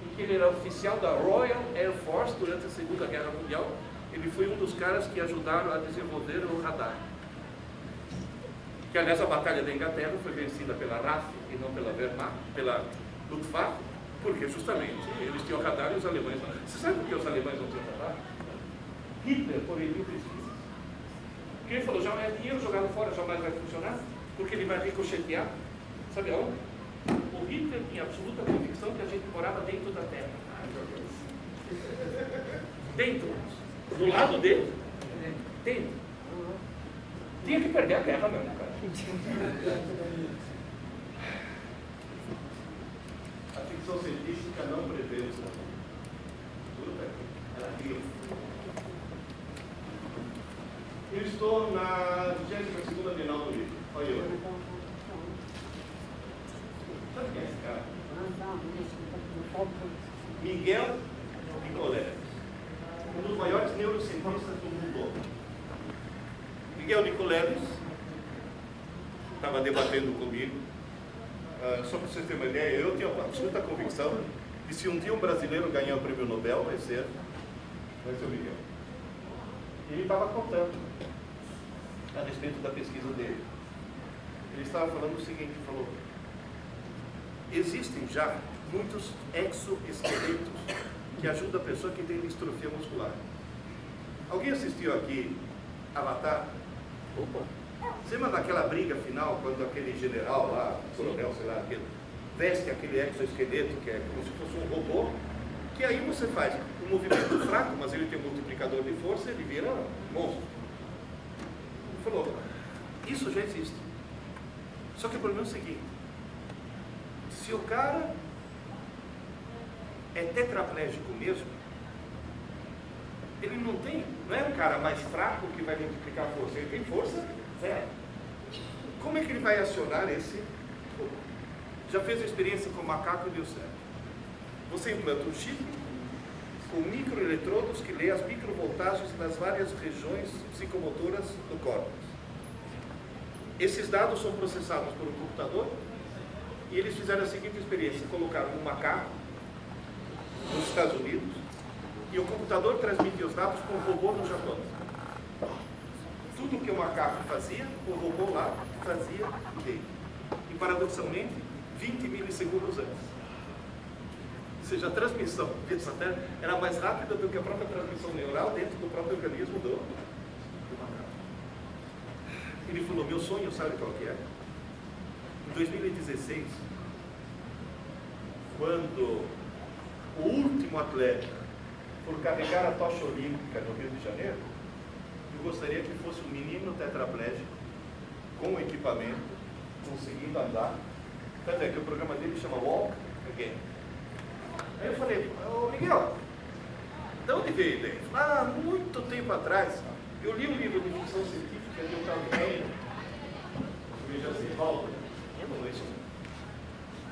em que ele era oficial da Royal Air Force durante a Segunda Guerra Mundial. Ele foi um dos caras que ajudaram a desenvolver o radar. Que, aliás, a Batalha da Inglaterra foi vencida pela RAF e não pela Wehrmacht, pela Luftwaffe, porque justamente eles tinham radar e os alemães não. Você sabe por que os alemães não tinham radar? Hitler, por ele, pesquisa. Porque ele falou, já é dinheiro jogado fora, jamais vai funcionar, porque ele vai ricochetear. Sabe aonde? O Hitler tinha absoluta convicção que a gente morava dentro da Terra. Dentro. Do lado dele. Dentro. Tinha que perder a Terra mesmo, cara. A ficção científica não prevê o futuro. Ela cria. Eu estou na 22ª Bienal do Livro. Olha eu. Sabe quem é esse cara? Miguel Nicoleles, um dos maiores neurocientistas do mundo. Miguel Nicoleles estava debatendo comigo. Só para vocês terem uma ideia, eu tenho absoluta convicção que se um dia um brasileiro ganhar o prêmio Nobel, vai ser o Miguel. E ele estava contando a respeito da pesquisa dele. Ele estava falando o seguinte, falou: existem já muitos exoesqueletos que ajudam a pessoa que tem distrofia muscular. Alguém assistiu aqui Avatar? Opa! Você lembra daquela briga final, quando aquele general lá, coronel, sei lá, veste aquele exoesqueleto, que é como se fosse um robô, que aí você faz um movimento fraco, mas ele tem um multiplicador de força, ele vira monstro. Ele falou, isso já existe. Só que o problema é o seguinte, se o cara é tetraplégico mesmo, ele não é um cara mais fraco que vai multiplicar a força, ele tem força zero. Como é que ele vai acionar esse? Já fez a experiência com o macaco e deu certo. Você implanta um chip com microeletrodos que lê as microvoltagens das várias regiões psicomotoras do córtex. Esses dados são processados por um computador e eles fizeram a seguinte experiência: colocaram um macaco nos Estados Unidos e o computador transmitia os dados para um robô no Japão. Tudo que o macaco fazia, o robô lá fazia dele. E paradoxalmente, 20 milissegundos antes. Ou seja, a transmissão via satélite era mais rápida do que a própria transmissão neural dentro do próprio organismo do macaco. Ele falou, meu sonho, sabe qual que é? Em 2016, quando o último atleta for carregar a tocha olímpica no Rio de Janeiro, eu gostaria que fosse um menino tetraplégico, com equipamento, conseguindo andar. Tanto é que o programa dele chama Walk Again. Aí eu falei, ô Miguel, de onde veio a ideia? Muito tempo atrás, eu li um livro de ficção científica de um tal de Henry, veja assim, Walter,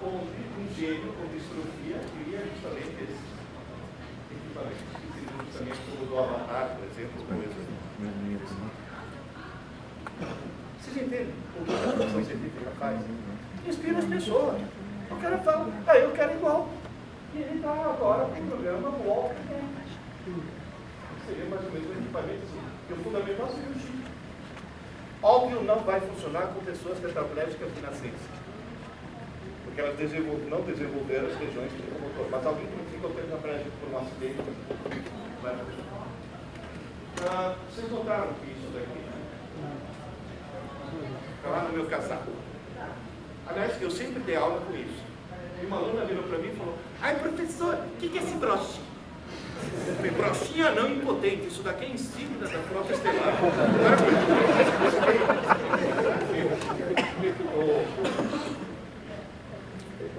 onde um gênio com distrofia queria justamente esses equipamentos, que seriam justamente como do Avatar, por exemplo, coisas. Vocês entendem o que a ficção científica faz? Inspira as pessoas. O cara fala, eu quero igual. E ele está agora com o programa Walk Again. Seria mais ou menos um equipamento assim. E o fundamental seria o chip. Óbvio, não vai funcionar com pessoas tetraplégicas de nascença. porque elas não desenvolveram as regiões do motor. Mas alguém que ficou tempo na praia por um acidente. Vocês notaram que isso daqui está lá no meu casaco. Aliás, eu sempre dei aula com isso. E uma aluna virou para mim e falou: ai, professor, o que é esse broche? Eu falei: brochinha não, impotente. Isso daqui é insígnia da frota estelar.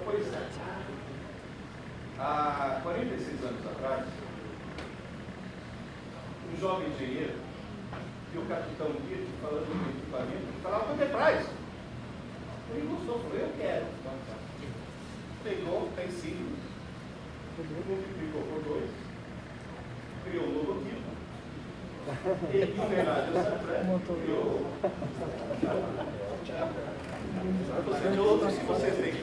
Pois é. Há 46 anos atrás, um jovem engenheiro e o capitão Guido falando do equipamento, falava: quanto é price? Ele gostou, falou: eu quero. Pegou, tem 5, multiplicou por 2, criou um logotipo, e em homenagem ao Sanfran, criou. De outros, se vocês têm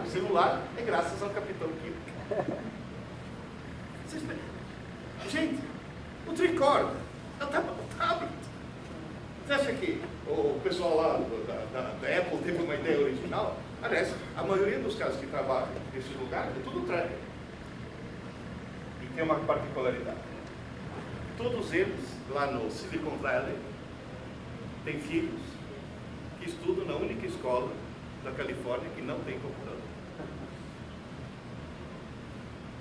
o celular, é graças ao capitão Guido. Gente, o tricorder, o tablet. Você acha que o pessoal lá da Apple teve uma ideia original? Aliás, a maioria dos casos que trabalham nesse lugar é tudo tracker. E tem uma particularidade. Todos eles, lá no Silicon Valley, têm filhos que estudam na única escola da Califórnia que não tem computador.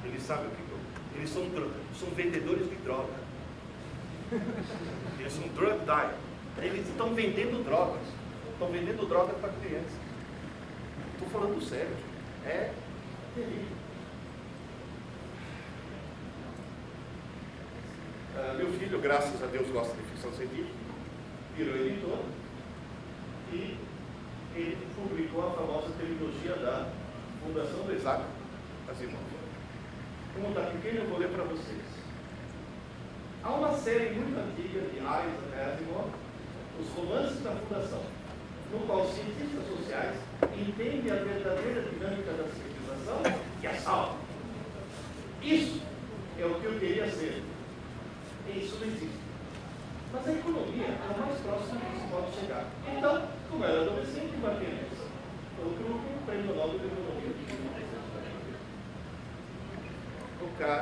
Eles sabem o que é. Eles são vendedores de droga. Eles são drug dealers. Eles estão vendendo drogas. Estão vendendo drogas para crianças. Estou falando sério. É terrível. Meu filho, graças a Deus, gosta de ficção científica. Virou editor. E ele publicou a famosa trilogia da Fundação do Isaac Asimov. Como está pequeno, eu vou ler para vocês. Há uma série muito antiga de Isaac Asimov, Os Romances da Fundação, no qual cientistas sociais entendem a verdadeira dinâmica da civilização e a salva. Isso é o que eu queria ser. E isso não existe. Mas a economia é o mais próximo que se pode chegar. Então, como era adolescente, embarquei nessa. O grupo, Prêmio Nobel de Economia. O cara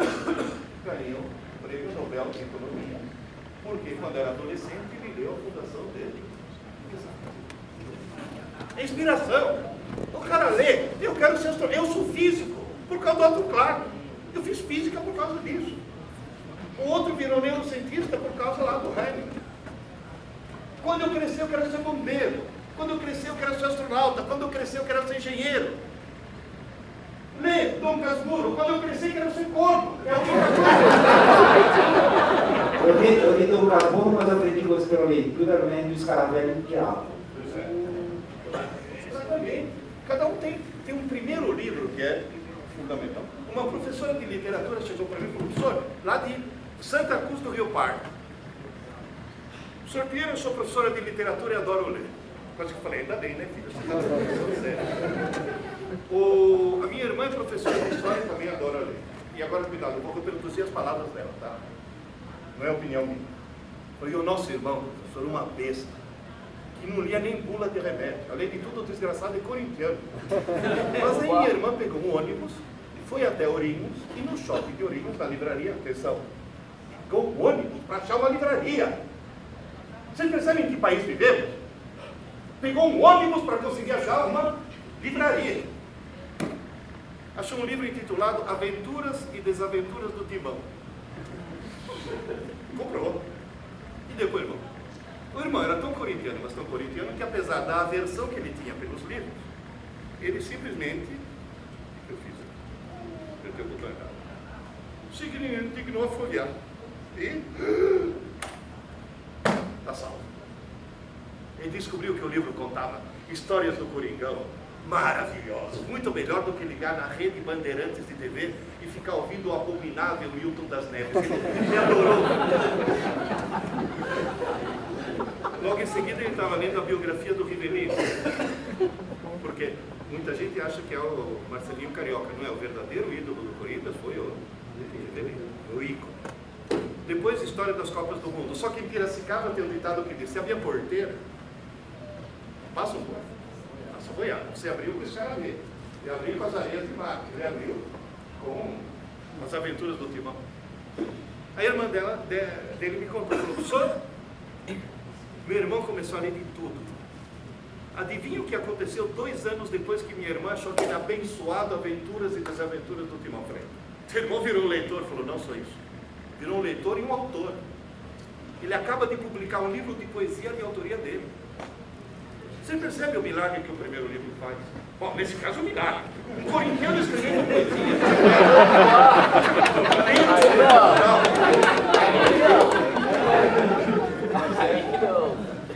ganhou o Prêmio Nobel de Economia, porque quando era adolescente ele leu a fundação dele. É inspiração. O cara lê: eu quero ser astronauta. Eu sou físico por causa do Otto Clarke. Eu fiz física por causa disso. O outro virou neurocientista por causa lá do Heinemann. Quando eu crescer eu quero ser bombeiro. Quando eu crescer eu quero ser astronauta. Quando eu crescer eu quero ser engenheiro. Lê Dom Casmurro: quando eu crescer eu quero ser corpo. É a única coisa. Eu li Dom Casmurro, mas eu aprendi coisas pela leitura lendo Escaravelho do Diabo. Exatamente. Cada um tem um primeiro livro que é fundamental. Uma professora de literatura chegou para mim e falou: professor, lá de Santa Cruz do Rio Pardo. O senhor Pinheiro, eu sou professora de literatura e adoro ler. Quase que eu falei: ainda bem, né, filho? Você está falando sério. A minha irmã é professora de história e também adora ler. E agora, cuidado, eu vou reproduzir as palavras dela, tá? Não é opinião minha. Foi o nosso irmão, professor, uma besta, que não lia nem bula de remédio. Além de tudo, o desgraçado é corintiano. Mas aí minha irmã pegou um ônibus, foi até Ourinhos, e no shopping de Ourinhos, na livraria, atenção, pegou o ônibus para achar uma livraria. Vocês percebem em que país vivemos? Pegou um ônibus para conseguir achar uma livraria. Achou um livro intitulado Aventuras e Desaventuras do Timão. Comprou. E deu para o irmão. O irmão era tão corintiano, mas tão corintiano, que apesar da aversão que ele tinha pelos livros, ele simplesmente... O que eu fiz? Apertei o botão errado. Se dignou a folhear. E... está salvo. Ele descobriu que o livro contava histórias do Coringão maravilhosas, muito melhor do que ligar na rede Bandeirantes de TV e ficar ouvindo o abominável Milton das Neves. Ele adorou. Logo em seguida ele estava lendo a biografia do Rivelino, porque muita gente acha que é o Marcelinho Carioca, não é? O verdadeiro ídolo do Corinthians foi o Rivelino, o ícone. Depois, história das Copas do Mundo. Só que em Piracicaba tem um ditado que diz: se havia porteira, passa um pouco, passa boiado. Você abriu, deixa ela ver. Ele abriu com as areias de mar. Ele abriu com as aventuras do Timão. Aí a irmã dele me contou, falou, professor, meu irmão começou a ler de tudo. Adivinha o que aconteceu 2 anos depois que minha irmã achou que era abençoado Aventuras e Desaventuras do Timão Freire? Seu irmão virou leitor, falou, não só isso. Virou um leitor e um autor. Ele acaba de publicar um livro de poesia de autoria dele. Você percebe o milagre que o primeiro livro faz? Bom, nesse caso, um milagre. Um corintiano escrevendo poesia.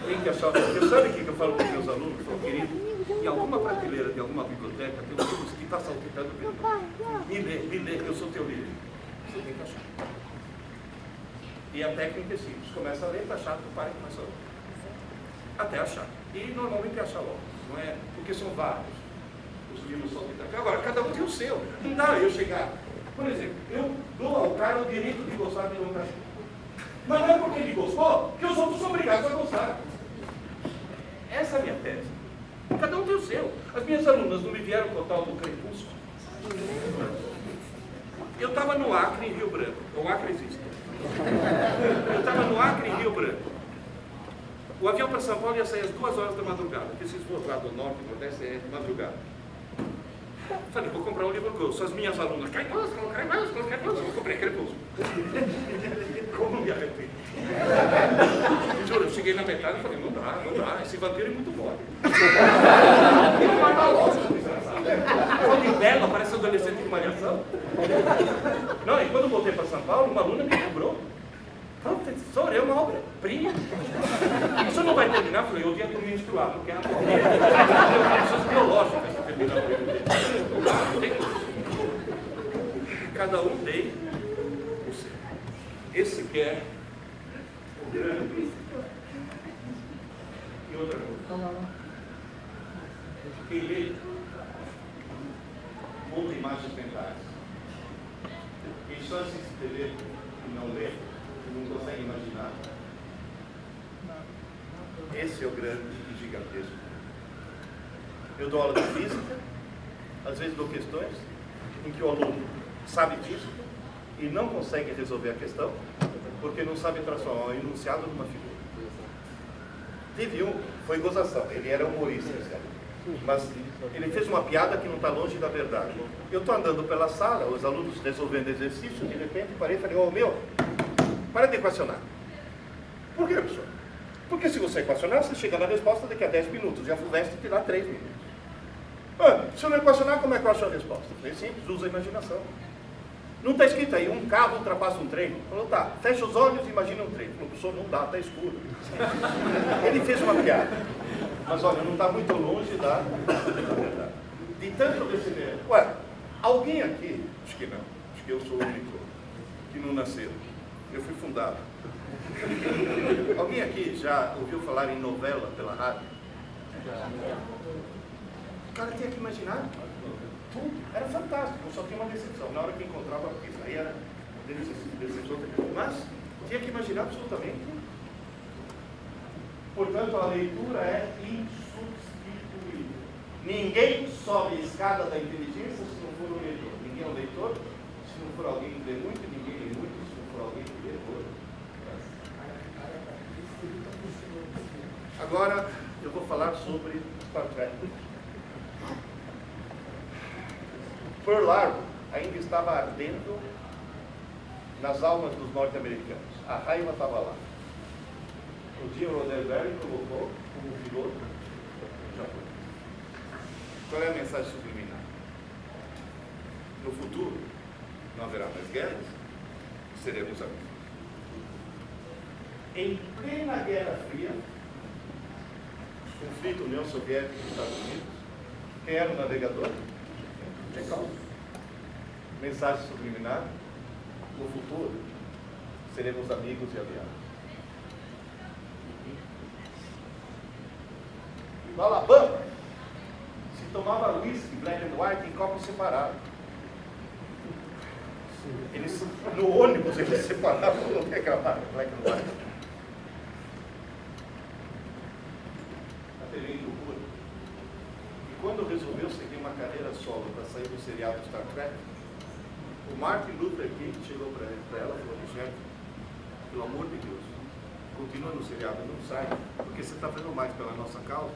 Tem que achar. Você sabe o que eu falo para os meus alunos? Eu falo, querido, em alguma prateleira de alguma biblioteca tem um livro que está saltitando dentro. Me lê, eu sou teu livro. Você tem que achar. E a técnica é simples. Começa a ler, está chato, para e começa a ler. Até achar. E normalmente acha logo. Não é? Porque são vários os livros saltitando. Agora, cada um tem o seu. Não dá eu chegar. Por exemplo, eu dou ao cara o direito de gostar de um cachorro. Mas não é porque ele gostou que os outros são obrigados a gostar. Essa é a minha tese. Cada um tem o seu. As minhas alunas não me vieram com o tal do Crepúsculo. Eu estava no Acre, em Rio Branco. O Acre existe. Eu estava no Acre, em Rio Branco. O avião para São Paulo ia sair às 2 horas da madrugada, porque esses voos lá do norte, do nordeste, é de madrugada. Falei, vou comprar um livro que eu ouço. As minhas alunas, Crepúsculo, eu comprei Crepúsculo. Como me arrependo? Juro, eu cheguei na metade e falei, não dá, esse vampiro é muito mole. Ele vai matar logo, desgraçado. Falei, bela, parece um adolescente de malhação. Não, e quando eu voltei para São Paulo, uma aluna me cobrou. Professor, é uma obra-prima. O senhor não vai terminar? Eu falei, eu tinha que me menstruar, não quero. Eu sou biológico para terminar o livro dele. Cada um tem o seu. Esse quer o grande. E outra coisa. Quem lê monta imagens mentais. Quem só assiste TV e não lê, não consegue imaginar. Esse é o grande e gigantesco. Eu dou aula de física, às vezes dou questões em que o aluno sabe física e não consegue resolver a questão porque não sabe transformar um enunciado numa figura. Teve um, foi gozação, ele era humorista, mas ele fez uma piada que não está longe da verdade. Eu estou andando pela sala, os alunos resolvendo exercício, de repente parei e falei, ô meu, para de equacionar. Por que, professor? Porque se você equacionar, você chega na resposta daqui a 10 minutos, já fizeste te dá 3 minutos. Se eu não equacionar, como é que eu acho a resposta? É simples, usa a imaginação. Não está escrito aí, um carro ultrapassa um trem? Falou, tá, fecha os olhos e imagina um trem. Falou, professor, não dá, está escuro. Ele fez uma piada. Mas olha, não está muito longe da verdade. De tanto desse... Ué, alguém aqui, acho que não, acho que eu sou o único que não nasceu. Eu fui fundado. Alguém aqui já ouviu falar em novela pela rádio? O cara tinha que imaginar tudo. Era fantástico, só tinha uma decepção. Na hora que encontrava isso, aí era decepção. Mas tinha que imaginar absolutamente tudo. Portanto, a leitura é insubstituível. Ninguém sobe a escada da inteligência se não for um leitor. Ninguém é um leitor se não for alguém que lê muito, ninguém lê muito se não for alguém que lê muito. Agora eu vou falar sobre Star Trek. Pearl Harbor ainda estava ardendo nas almas dos norte-americanos. A raiva estava lá. O dia o Roddenberry colocou como piloto no Japão. Qual é a mensagem subliminar? No futuro não haverá mais guerras, seremos amigos. Em plena Guerra Fria, conflito União Soviética e Estados Unidos, quem era o navegador? Chekhov. Mensagem subliminar: no futuro seremos amigos e aliados. No Alabama se tomava whisky black and white em copos separados. Eles, no ônibus eles separavam no que gravava black and white. A TV do Cura. E quando resolveu seguir uma carreira solo para sair do seriado Star Trek, o Martin Luther King chegou para ela e falou: Michelle, pelo amor de Deus, continua no seriado, não sai, porque você está fazendo mais pela nossa causa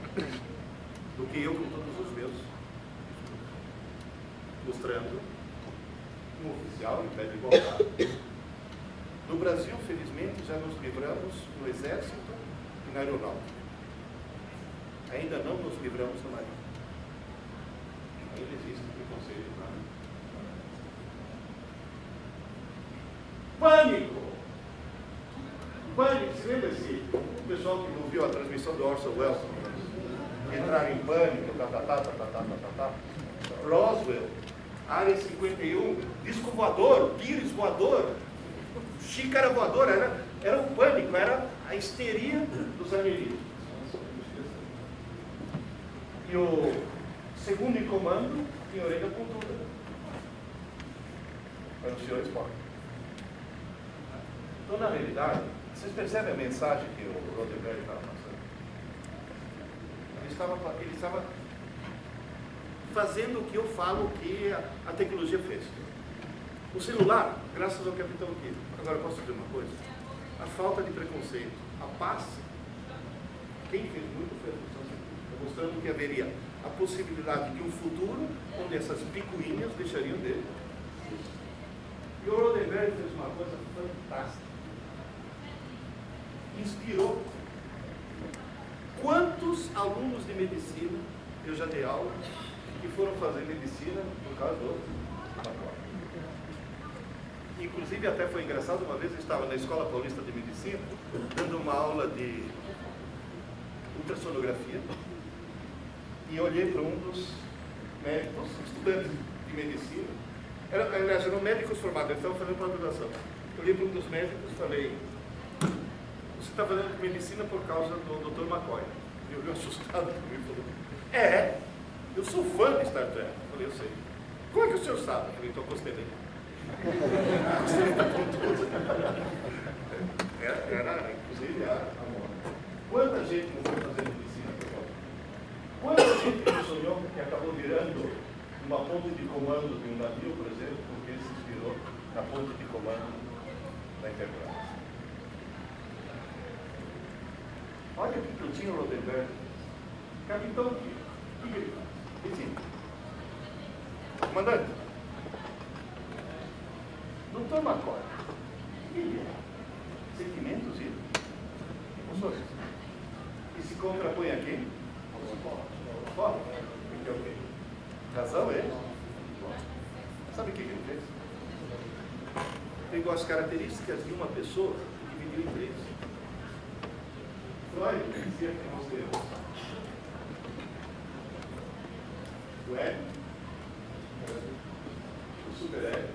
do que eu com todos os meus. Mostrando um oficial em pé de igualdade. No Brasil, felizmente, já nos livramos no Exército e na Aeronáutica. Ainda não nos livramos na Marinha. Ainda existe preconceito, tá? Pânico! Pânico, se lembra assim? O pessoal que não viu a transmissão do Orson Welles entrar em pânico, Roswell, Área 51, disco voador, pires voador, xícara voadora, era um pânico, era a histeria dos alienígenas. E o segundo em comando tinha orelha pontuda. Era o senhor Spock. Então, na realidade, vocês percebem a mensagem que o Roddenberry estava passando? Ele estava fazendo o que eu falo que a tecnologia fez. O celular, graças ao Capitão Kirk. Agora, posso dizer uma coisa? A falta de preconceito, a paz, quem fez muito foi a ficção científica, mostrando que haveria a possibilidade de um futuro onde essas picuinhas deixariam dele. E o Roddenberry fez uma coisa fantástica. Inspirou. Quantos alunos de medicina eu já dei aula que foram fazer medicina por causa do laboratório? Inclusive, até foi engraçado, uma vez eu estava na Escola Paulista de Medicina, dando uma aula de ultrassonografia, e olhei para um dos médicos, estudantes de medicina, eram médicos formados, eles estavam fazendo pós-graduação. Eu olhei para um dos médicos e falei: você está fazendo medicina por causa do Dr. McCoy. E eu olhei assustado comigo e falou: eu sou fã de Star Trek. Eu falei: eu sei. Como é que o senhor sabe? Eu falei: então considerei. Era, inclusive, a moda. Quanta gente não foi fazer medicina? Quanta gente não sonhou que acabou virando uma ponte de comando de um navio, por exemplo, porque ele se inspirou na ponte de comando da Enterprise? Olha o que eu tinha o Roddenberry. Capitão, o que ele faz? Ele disse: comandante, Dr. McCoy, ele é sentimentos e emoções. E se contrapõe a quem? Fora. Porque é o quê? Razão é ele. Sabe o que ele fez? Pegou as características de uma pessoa e dividiu em três. Freud dizia que nós temos o ego, o superego.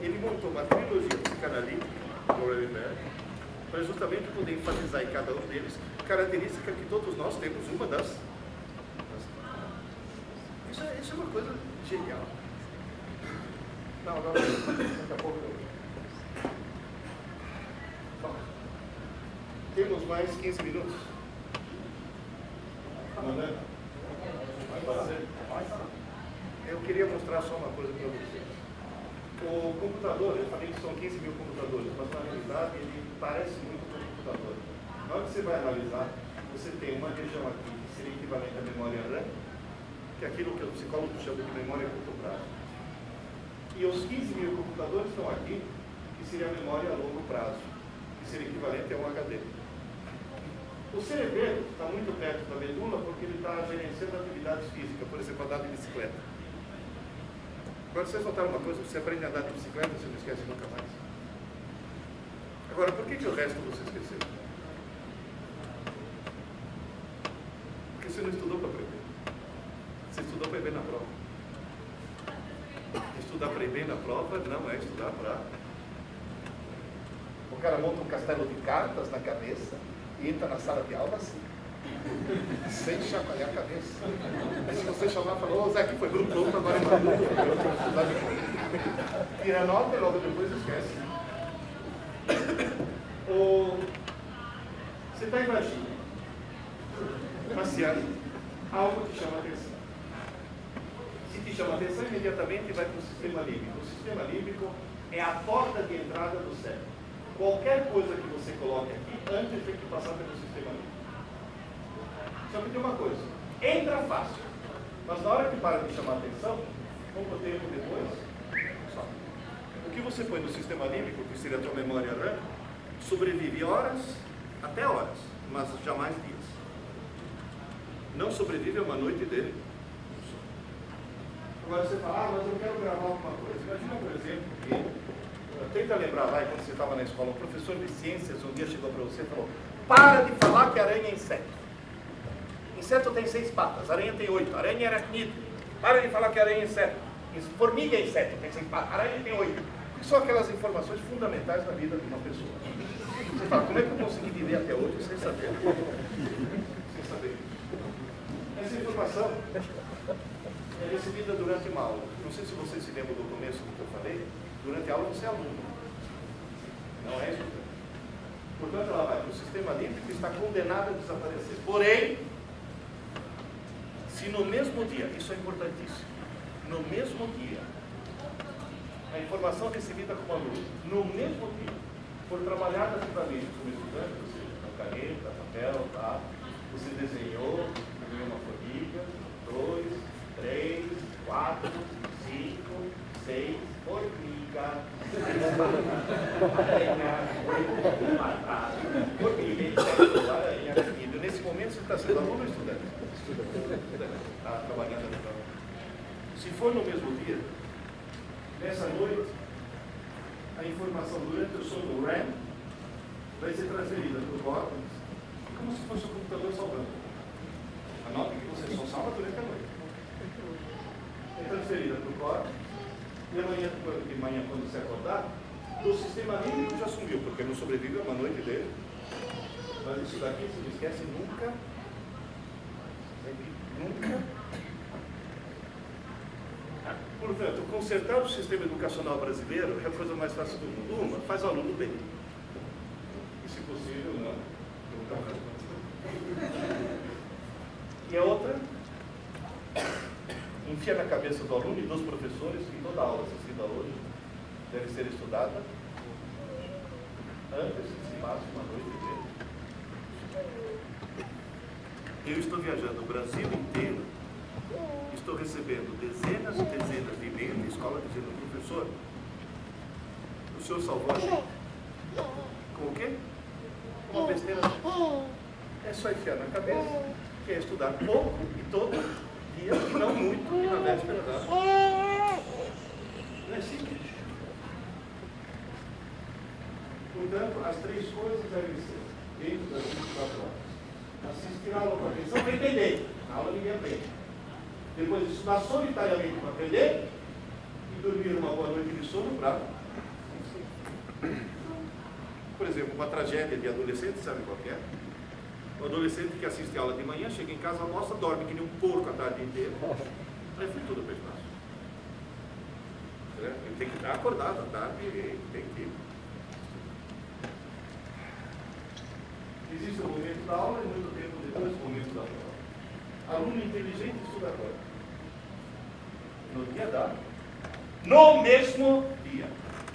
Ele montou uma trilogia psicanalítica, para justamente poder enfatizar em cada um deles característica que todos nós temos, uma das. Isso é uma coisa genial. Não, daqui a pouco eu... Bom, temos mais 15 minutos. Comandante? Eu queria mostrar só uma coisa para vocês. O computador, eu falei que são 15 mil computadores, mas na realidade ele parece muito com um computador. Na hora que você vai analisar, você tem uma região aqui que seria equivalente à memória RAM, que é aquilo que o psicólogo chama de memória a curto prazo. E os 15 mil computadores estão aqui, que seria a memória a longo prazo, que seria equivalente a um HD. O cerebelo está muito perto da medula porque ele está gerenciando atividades físicas, por exemplo, andar de bicicleta. Agora, vocês notaram uma coisa: você aprende a andar de bicicleta, você não esquece nunca mais. Agora, por que o resto você esqueceu? Porque você não estudou para aprender. Você estudou para ir bem na prova. Estudar para ir bem na prova não é estudar para... O cara monta um castelo de cartas na cabeça e entra na sala de aula assim, sem chacoalhar a cabeça. Aí, se você chamar e falar: ô Zé, que foi grupo pronto, agora é maduro, tira a nota e logo depois esquece. Você está imaginando sistema límbico? O sistema límbico é a porta de entrada do cérebro. Qualquer coisa que você coloque aqui, antes tem que passar pelo sistema límbico. Só que tem uma coisa, entra fácil, mas na hora que para de chamar atenção, pouco tempo depois, só. O que você põe no sistema límbico, que seria a tua memória RAM, sobrevive horas, até horas, mas jamais dias. Não sobrevive a uma noite dele. Agora você fala, mas eu quero gravar alguma coisa. Imagina, por exemplo, que, tenta lembrar lá, quando você estava na escola, um professor de ciências um dia chegou para você e falou: para de falar que aranha é inseto. Inseto tem 6 patas, aranha tem 8, aranha é aracnídeo. Para de falar que aranha é inseto. Formiga é inseto, tem 6 patas, aranha tem 8. Porque são aquelas informações fundamentais na vida de uma pessoa. Você fala, como é que eu consegui viver até hoje sem saber? Sem saber. Essa informação é recebida durante uma aula. Não sei se você se lembra do começo do que eu falei. Durante a aula você é aluno. Não é estudante. Portanto, ela vai para o sistema límbico e está condenada a desaparecer. Porém, se no mesmo dia, isso é importantíssimo, no mesmo dia, a informação recebida como aluno, no mesmo dia, for trabalhada ativamente como estudante, ou seja, com caneta, papel, tá? Você desenhou uma formiga, 2, 3, 4, 5, 6, formiga, formiga, aranha, aracnídeo. Nesse momento você está sendo aluno ou estudante? Está trabalhando na prova. Se for no mesmo dia, nessa noite, a informação durante o sono REM vai ser transferida para o córtex, como se fosse o computador salvando. Anote que você só salva durante a noite. É transferida para o córtex, e amanhã de manhã, quando você acordar, o sistema límbico já sumiu, porque não sobrevive a uma noite dele. Mas isso daqui você não esquece nunca. Nunca. Portanto, consertar o sistema educacional brasileiro é a coisa mais fácil do mundo. Uma, faz o aluno bem. E, se possível, não. E a outra, enfia na cabeça do aluno e dos professores que toda aula assistida hoje deve ser estudada antes que se passe uma noite dele. Eu estou viajando o Brasil inteiro, estou recebendo dezenas e dezenas de e-mails da escola dizendo: professor, o senhor salvou a gente. Com o quê? Uma besteira. É só enfiar na cabeça que é estudar pouco e todo dia, e não muito, e na véspera da. Não é simples. Portanto, as 3 coisas devem ser dentro das 24 horas. Assistir a aula com atenção para entender. Na aula ninguém aprende. Depois estudar solitariamente para aprender e dormir uma boa noite de sono para. Por exemplo, uma tragédia de adolescente, sabe qual que é? O adolescente que assiste a aula de manhã, chega em casa, almoça, dorme que nem um porco a tarde inteira. Aí foi tudo para espaço. Ele tem que estar acordado à tarde, tem que. Existe o momento da aula e muito tempo depois o momento da prova. Aluno inteligente estuda agora. No dia da. No mesmo dia.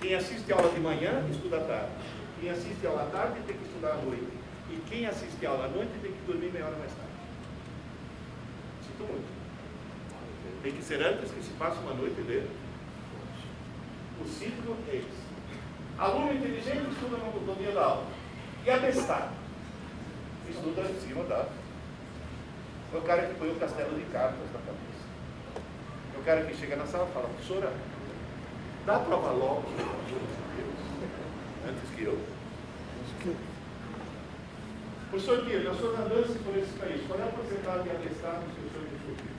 Quem assiste a aula de manhã, estuda à tarde. Quem assiste a aula à tarde, tem que estudar à noite. E quem assiste a aula à noite, tem que dormir meia hora mais tarde. Sinto muito. Tem que ser antes que se passe uma noite dele. O ciclo é esse. Aluno inteligente estuda no dia da aula. E abestado estuda em cima da. É o cara que põe o castelo de cartas na cabeça. É o cara que chega na sala e fala: professora, dá a prova logo, pelo amor de Deus, antes que eu. Professor Guilherme, as suas andanças por esse país, qual é a porcentagem de abestados que o senhor descobriu?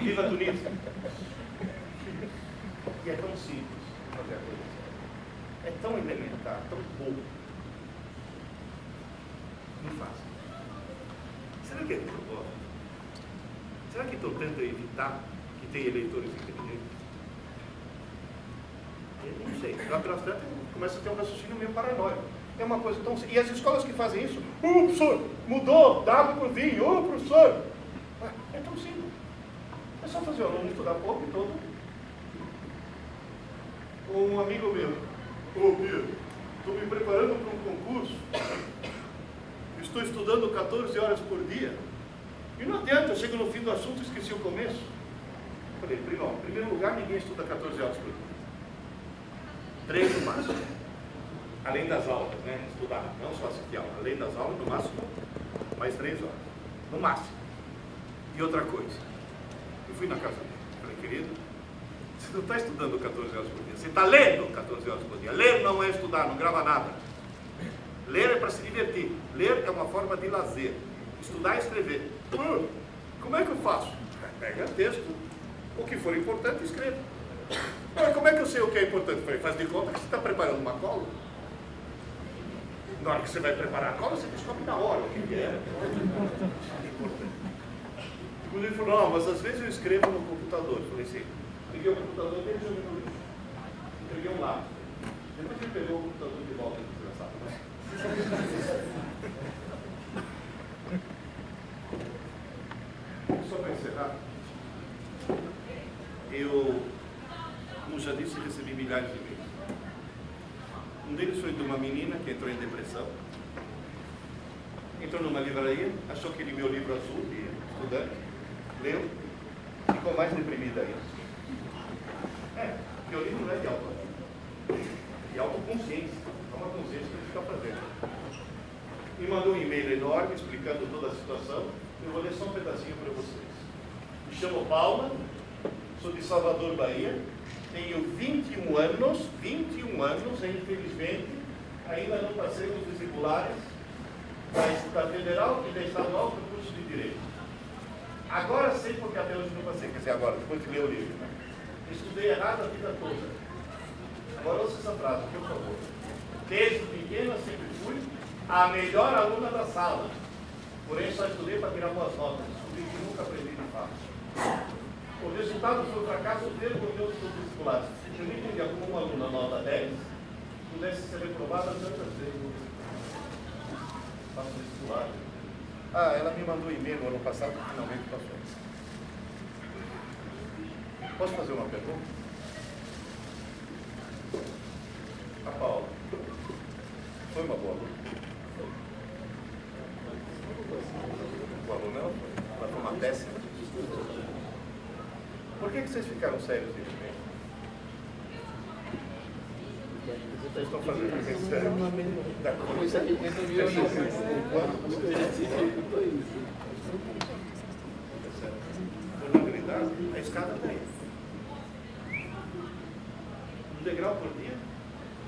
Viva Tunísia! E é tão simples fazer a coisa certa. É tão elementar, tão pouco. Não fácil. Será que é de propósito? Será que estou tentando evitar que tenha eleitores inteligentes? Eu não sei. Lá pelas tantas, começa a ter um raciocínio meio paranoico. É uma coisa tão simples. E as escolas que fazem isso, professor, mudou, W por vinho, professor. É tão simples. É só fazer o aluno estudar pouco e todo. Um amigo meu, ô Pedro, estou me preparando para um concurso, estou estudando 14 horas por dia, e não adianta, eu chego no fim do assunto e esqueci o começo. Falei, em primeiro lugar, ninguém estuda 14 horas por dia. 3 no máximo. Além das aulas, né? Estudar, não só assistir aula. Além das aulas, no máximo, mais 3 horas. No máximo. E outra coisa, eu fui na casa dele, falei, querido, você não está estudando 14 horas por dia, você está lendo 14 horas por dia. Ler não é estudar, não grava nada. Ler é para se divertir. Ler é uma forma de lazer. Estudar é escrever. Como é que eu faço? Pega texto, o que for importante, escreva. Como é que eu sei o que é importante? Faz de conta que você está preparando uma cola. Na hora que você vai preparar a cola, você descobre na hora o que é. Quando ele falou, não, mas às vezes eu escrevo no computador. Eu falei assim, liguei o computador dele e joguei no lixo. Entreguei um lápis. Depois ele pegou o computador de volta, desgraçado. Só para encerrar, eu, como já disse, recebi milhares de e-mails. Um deles foi de uma menina que entrou em depressão. Entrou numa livraria, achou aquele meu livro azul de estudante, leu, ficou mais deprimida ainda. Porque o livro não é de autoajuda, de autoconsciência. É uma consciência que a gente fica fazendo. Me mandou um e-mail enorme explicando toda a situação. Eu vou ler só um pedacinho para vocês. Me chamo Paula, sou de Salvador, Bahia. Tenho 21 anos, e infelizmente ainda não passei nos vestibulares da Federal e da Estadual do curso de Direito. Agora sei porque até hoje não passei, quer dizer, agora, depois de ler o livro. Né? Estudei errado a vida toda. Agora ouça essa frase, por favor. Desde pequena sempre fui a melhor aluna da sala. Porém, só estudei para tirar boas notas. Descobri que nunca aprendi de fato. O resultado foi o fracasso dele com meus vestibulares. Eu me entendia como uma aluna nota 10, pudesse ser reprovada tantas vezes. Faço vestibular. Ela me mandou um e-mail no ano passado que finalmente passou. Posso fazer uma pergunta? A Paula foi uma boa aluna? Boa aluna ela foi. Ela foi uma péssima. Por que vocês ficaram sérios nisso mesmo? Vocês estão fazendo isso sério? Da coisa. Vulnerabilidade, a escada está aí. Um degrau por dia,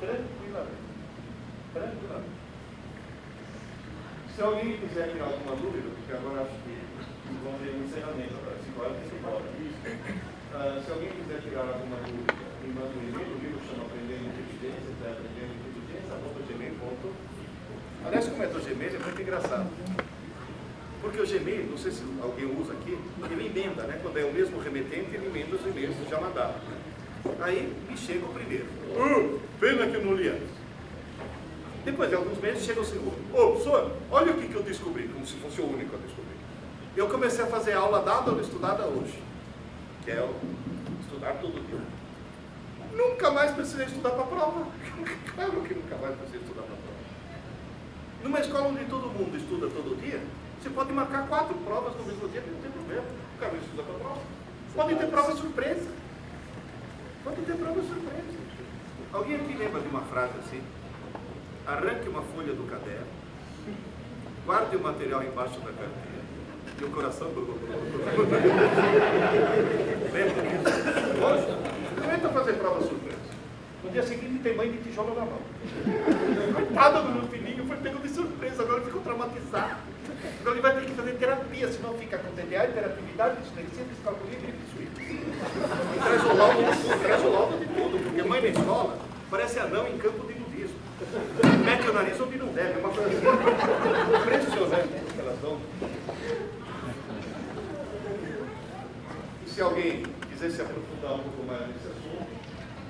tranquilamente. Se alguém quiser tirar alguma dúvida, porque agora acho que vão ter um encerramento para 5 horas e 5 horas. Se alguém quiser tirar alguma dúvida, me manda um e-mail, o livro chama Aprendendo Inteligência, aprendendo.gmail.com. Aliás, como é do Gmail, é muito engraçado. Porque o Gmail, não sei se alguém usa aqui, ele emenda, né? Quando é o mesmo remetente, ele emenda os e-mails que já mandaram. Aí me chega o primeiro. Pena que eu não li antes. Depois de alguns meses chega o segundo. Professor, olha o que eu descobri, como se fosse o único a descobrir. Eu comecei a fazer aula dada ou estudada hoje. Que é estudar todo dia. Nunca mais precisei estudar para a prova. Claro que nunca mais precisei estudar para a prova. Numa escola onde todo mundo estuda todo dia, você pode marcar 4 provas no mesmo dia, não tem problema. O cara estuda para a prova. Pode ter prova surpresa. Alguém aqui lembra de uma frase assim? Arranque uma folha do caderno, guarde o material embaixo da carteira e o coração do lembra disso? Hoje, experimenta fazer prova surpresa. No dia seguinte tem mãe de tijolo na mão. Coitado do meu filhinho, foi pego de surpresa, agora ele ficou traumatizado. Então ele vai ter que fazer terapia, senão fica com TDA, hiperatividade, dislexia, descalculia e gripe suíça. E traz o laudo de tudo, porque mãe na escola parece anão em campo de nudismo. Mete o nariz onde não deve, é uma coisa impressionante que elas dão. E se alguém quiser se aprofundar um pouco mais nesse assunto,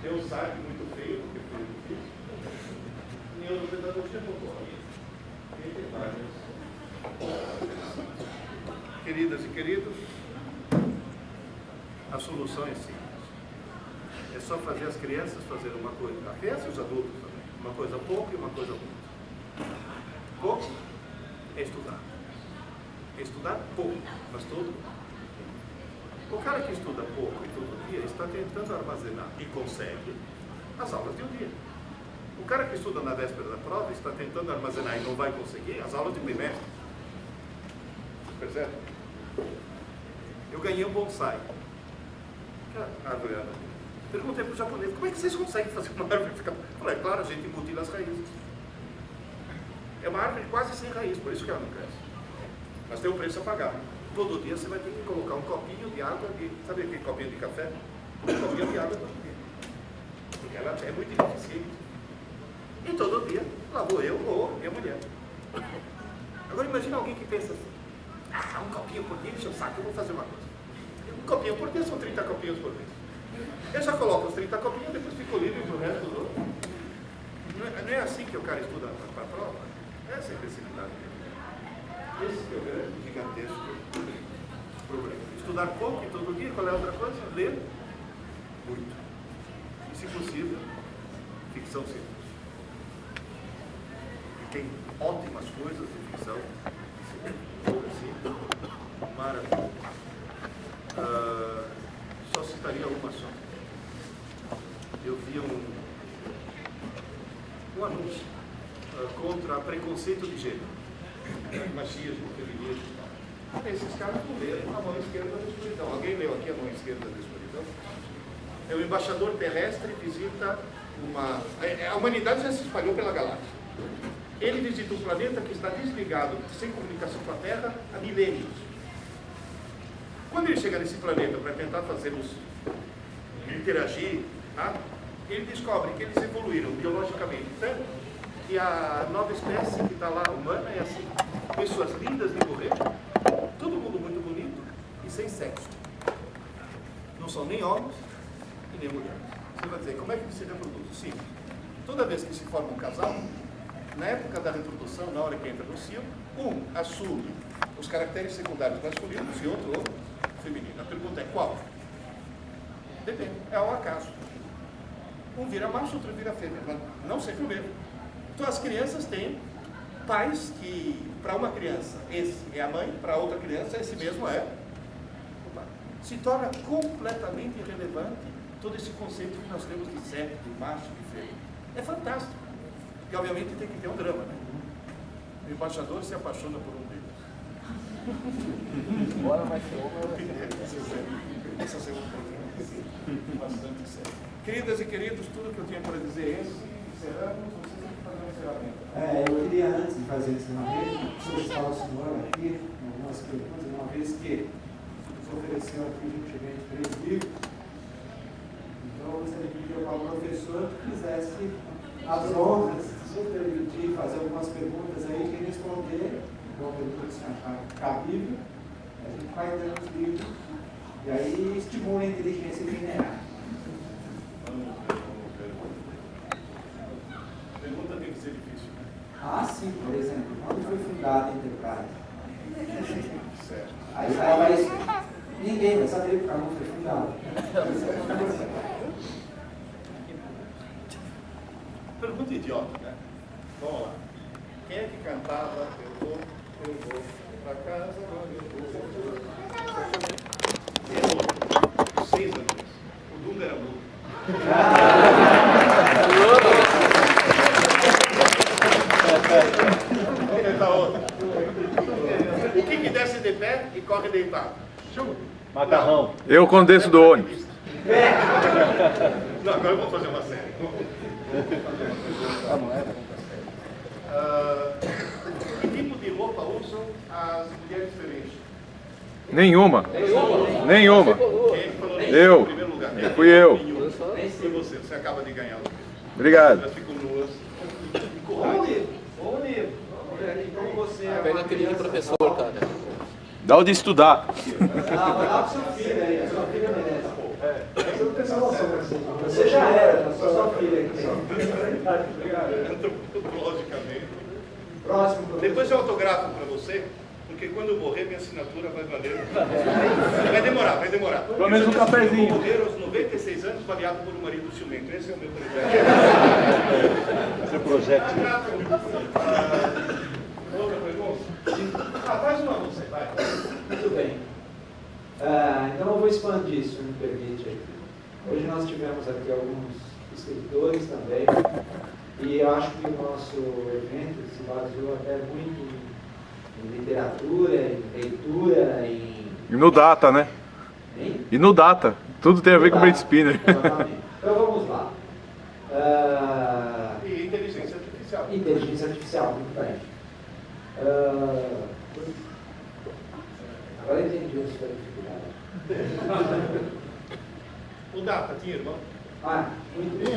tem um site muito feio, porque foi difícil. Neuropedagogia motora. Queridas e queridos, solução é simples. É só fazer as crianças fazerem uma coisa, a criança e os adultos também, uma coisa pouco e uma coisa muito. Pouco é estudar. É estudar pouco, mas todo. O cara que estuda pouco e todo dia está tentando armazenar e consegue as aulas de um dia. O cara que estuda na véspera da prova está tentando armazenar e não vai conseguir as aulas de um bimestre. Percebe? Eu ganhei um bonsai. Perguntei para o japonês, como é que vocês conseguem fazer uma árvore ficar... Falei, claro, a gente mutila as raízes. É uma árvore quase sem raiz, por isso que ela não cresce. Mas tem um preço a pagar. Todo dia você vai ter que colocar um copinho de água, sabe aquele copinho de café? Um copinho de água todo dia. Porque ela é muito ineficiente. E todo dia, lá vou eu ou minha mulher. Agora imagina alguém que pensa assim, um copinho por dia, enche o saco, eu vou fazer uma coisa. Um copinho por dia são 30 copinhos por mês. Eu já coloco os 30 copinhos, depois fico livre pro resto do outro. Não é assim que o cara estuda para a prova. Essa é a especialidade dele. Esse é o grande, gigantesco problema. Estudar pouco e todo dia, qual é a outra coisa? Ler muito. E, se possível, ficção científica. E tem ótimas coisas de ficção científica. Maravilha. Só citaria uma só. Eu vi um anúncio contra preconceito de gênero, machismo, feminismo. Esses caras não leram a mão esquerda da escuridão. Alguém leu aqui a mão esquerda da escuridão? É o embaixador terrestre visita uma... A humanidade já se espalhou pela galáxia. Ele visita um planeta que está desligado, sem comunicação com a Terra, há milênios. Quando ele chega nesse planeta para tentar fazê-los interagir, tá? Ele descobre que eles evoluíram biologicamente tanto que a nova espécie que está lá, humana, é assim. Pessoas lindas de morrer, todo mundo muito bonito e sem sexo. Não são nem homens e nem mulheres. Você vai dizer, como é que se reproduz? Sim. Toda vez que se forma um casal, na época da reprodução, na hora que entra no cio, um assume os caracteres secundários masculinos e outro feminino. A pergunta é qual? Depende, é ao acaso. Um vira macho, outro vira fêmea, mas não sempre o mesmo. Então as crianças têm pais que, para uma criança, esse é a mãe, para outra criança, esse mesmo é o pai. Se torna completamente irrelevante todo esse conceito que nós temos de sexo, de macho, de fêmea. É fantástico. E obviamente tem que ter um drama, né? O embaixador se apaixona por um deles. Agora vai ser uma. Essa é uma coisa bastante séria. Queridas e queridos, tudo que eu tinha para dizer é esse. Encerramos, vocês têm que fazer um encerramento. Eu queria, antes de fazer esse encerramento, solicitar ao senhor aqui algumas perguntas, uma vez que nos ofereceu aqui gentilmente 3 livros. Então, eu gostaria de pedir ao professor que fizesse as honras, se eu permitir fazer algumas perguntas aí, quem responder, uma pergunta que se achar cabível, a gente vai dando os livros, e aí estimula a inteligência linear. Pergunta tem que ser difícil, né? Ah, sim, por exemplo, quando foi fundada a Enterprise? Certo. Aí sai isso. Ninguém vai saber porque ela não foi fundada. Pergunta idiota, né? Vamos lá. Quem é que cantava eu vou pra casa, eu vou. Errou. 6 anos. O Dunga era mudo. Vamos tentar outra. O que desce de pé e corre deitado? Macarrão. Eu quando desço do ônibus. Não, agora eu vou fazer uma série. Que tipo de roupa usam as mulheres diferentes? Nenhuma. Nenhuma. Quem é que falou isso Eu. em primeiro lugar? Fui eu. Nenhuma. Foi você. Você acaba de ganhar. Obrigado. Elas ficam nuas. Ou um livro. Então você... Pega aquele de professor, cara. Dá o de estudar. Vai dar pro seu filho aí, a sua filha merece. Você não tem salvação, você já era, sua filha aqui. Antropologicamente. Próximo, professor. Depois eu autografo para você porque quando eu morrer, minha assinatura vai valer. Vai demorar. Pelo menos um cafezinho. Eu vou morrer aos 96 anos, baleado por um marido ciumento. Esse é o meu projeto. Esse é o projeto. Outra pergunta? Faz uma você, vai. Muito bem. Então eu vou expandir, se me permite. Hoje nós tivemos aqui alguns escritores também, e eu acho que o nosso evento se baseou até muito em literatura, em leitura, E no data, né? E no data. Tudo tem a ver com o Brent Spinner. Exatamente. Então vamos lá. E inteligência artificial. Inteligência artificial, muito bem. Agora eu entendi a sua dificuldade. O data, tinha irmão? Muito bem.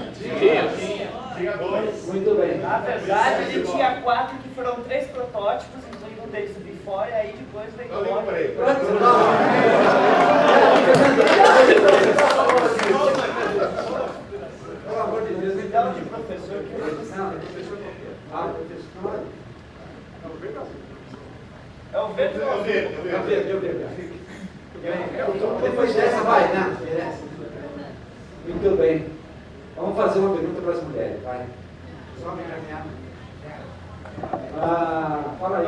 Tinha dois. Muito bem. Na verdade, ele tinha 4 que foram 3 protótipos, incluindo um deles subir fora, e aí depois veio Eu ligo para ele. Pelo amor de Deus, Então, de professor que não, é professor qualquer. é o verde ou o verde? Eu vejo. Depois dessa, vai, né? Muito bem. Vamos fazer uma pergunta para as mulheres, vai. Só me encaminhar. Fala aí.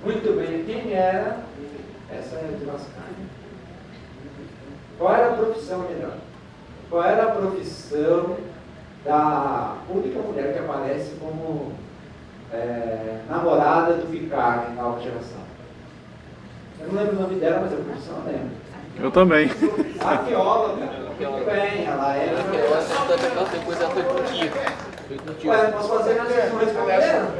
Muito bem. Quem era? Essa é de lascar. Qual era a profissão, melhor? Qual era a profissão da única mulher que aparece como namorada do Picard em Nova Geração? Eu não lembro o nome dela, mas a profissão eu lembro. Eu também. Arqueóloga. Muito bem, ela era. Depois ela foi com tio. Ué, nós fazemos as lições com ela.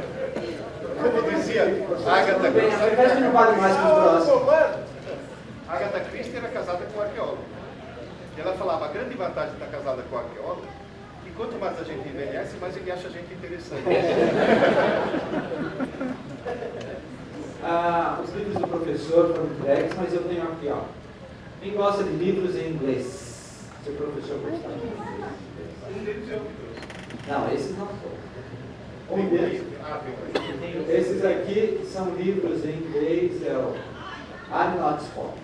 Como dizia Agatha Tudo bem, ao invés de Christie. não vale mais que os próximos. Agatha Christie era casada com um arqueólogo. E ela falava, a grande vantagem de estar casada com um arqueólogo, que quanto mais a gente envelhece, mais ele acha a gente interessante. Os livros do professor foram entregues, mas eu tenho aqui, ó. Quem gosta de livros em inglês? Seu professor gostar de inglês? Não, esses não foram. Um deles. Esses aqui são livros em inglês, é o I'm Not Spoiled.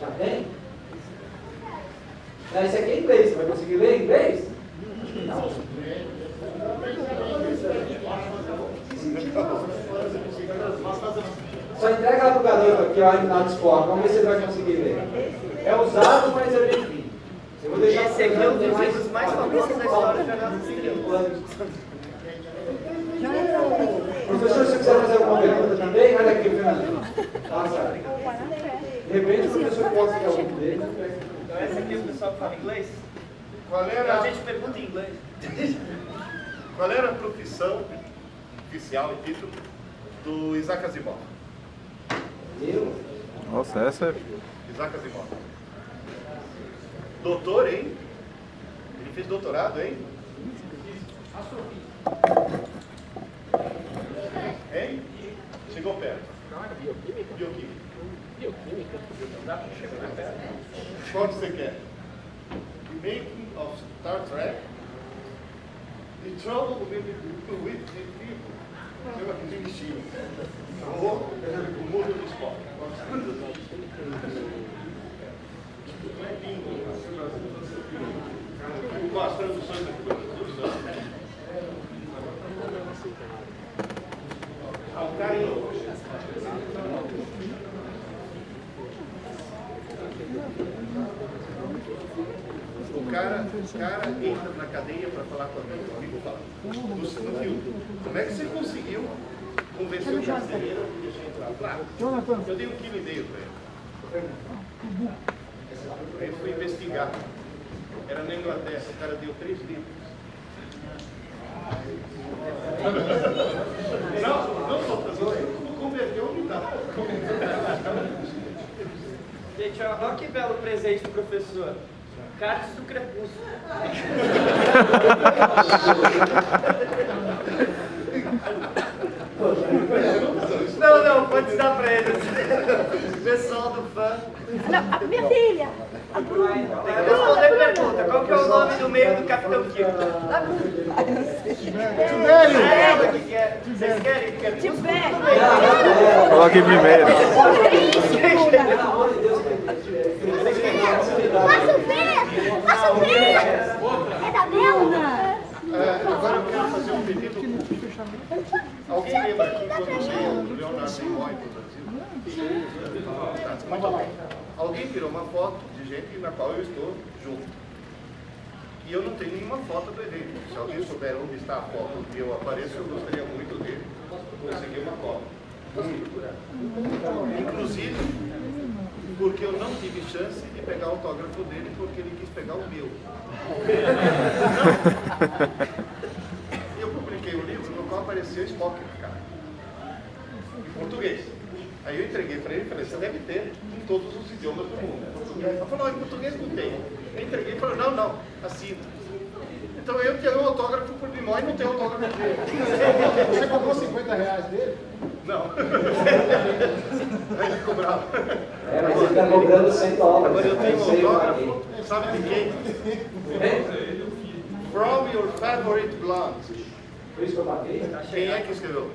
Já tem? Não, esse aqui é inglês, você vai conseguir ler em inglês? Não. Só entrega lá pro garoto aqui, ó, I'm Not Spoiled. Vamos ver se ele vai conseguir ler. É usado, mas é bem-vindo. Eu vou deixar Esse aqui é um dos livros mais famosos da história da jornada. Professor, se quiser fazer alguma pergunta também, olha aqui, Fernando. Passa. De repente o professor pode ter algum deles. Então esse aqui é o pessoal que fala inglês? Qual A era, gente pergunta em inglês. qual era a profissão oficial e título do Isaac Asimov? Eu? Nossa, essa é... Isaac Asimov. Doutor, hein? Ele fez doutorado, hein? Hein? Chegou perto. Bioquímica. Qual que você quer? The Making of Star Trek. The Trouble with the People. Chama aqui de bichinho. O mundo do esporte. Com as traduções aqui para o carinho. O cara entra na cadeia para falar com o amigo fala, no filme, como é que você conseguiu convencer o carcereiro de deixar entrar? Claro, eu dei 1,5 kg para ele. Aí eu fui investigar. Era na Inglaterra, o cara deu 3 litros. Não só trazer, como converteu o militar. Gente, olha que belo presente do professor. Cartas do Crepúsculo. Não, pode dar pra eles. O pessoal do fã. Não, minha filha. Responder pergunta. Qual que é o nome do meio do Capitão Kirk? Vocês querem? Coloque em primeiro. Posso ver? É da Belga? Agora eu quero fazer um pedido público. Alguém lembra aqui quando veio o Leonardo Nimoy para o Brasil? Alguém tirou uma foto de gente na qual eu estou junto. E eu não tenho nenhuma foto do evento. Se alguém souber onde está a foto onde eu apareço, eu gostaria muito de conseguir uma foto. Inclusive, porque eu não tive chance de pegar o autógrafo dele, porque ele quis pegar o meu. Eu publiquei um livro no qual apareceu Spock, cara, em português. Aí eu entreguei para ele e falei, você deve ter em todos os idiomas do mundo. Ele falou, não, em português não tem. Eu entreguei e falei, não, assina. Então eu tenho um autógrafo por Nimoy e não tenho autógrafo dele. Você comprou R$50 dele? Não. Aí ele ficou bravo. Mas ele está cobrando 100 dólares. Agora eu tenho um autógrafo, sabe de quem? From your favorite blonde. Por isso que eu paguei? Quem é que escreveu?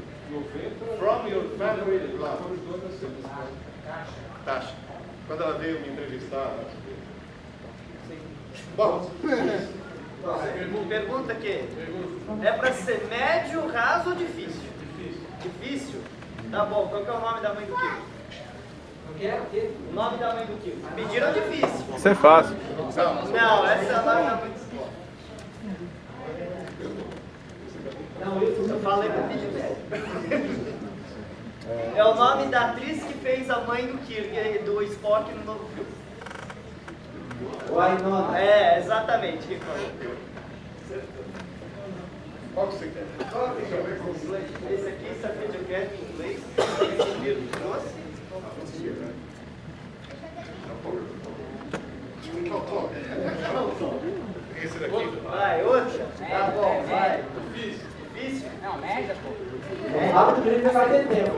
From your favorite blonde. Tasha. Quando ela veio me entrevistar. Bom. Pergunta aqui. É para ser médio, raso ou difícil? Difícil? Tá bom. Qual que é o nome da mãe do Kiko? O nome da mãe do Kiko. Pediram difícil. Isso é fácil. Não, essa é a nome da mãe do Kiko. Eu falei pra pedir médio. É o nome da atriz que fez a mãe do Kirk, do Spock no novo filme. Wynonna. É, exatamente. Kiko. Qual que você quer? Esse aqui, essa videocast em inglês. Esse livro que trouxe. Esse daqui. Vai, outra. Tá bom, vai. Difícil? Rápido que ele vai ter tempo.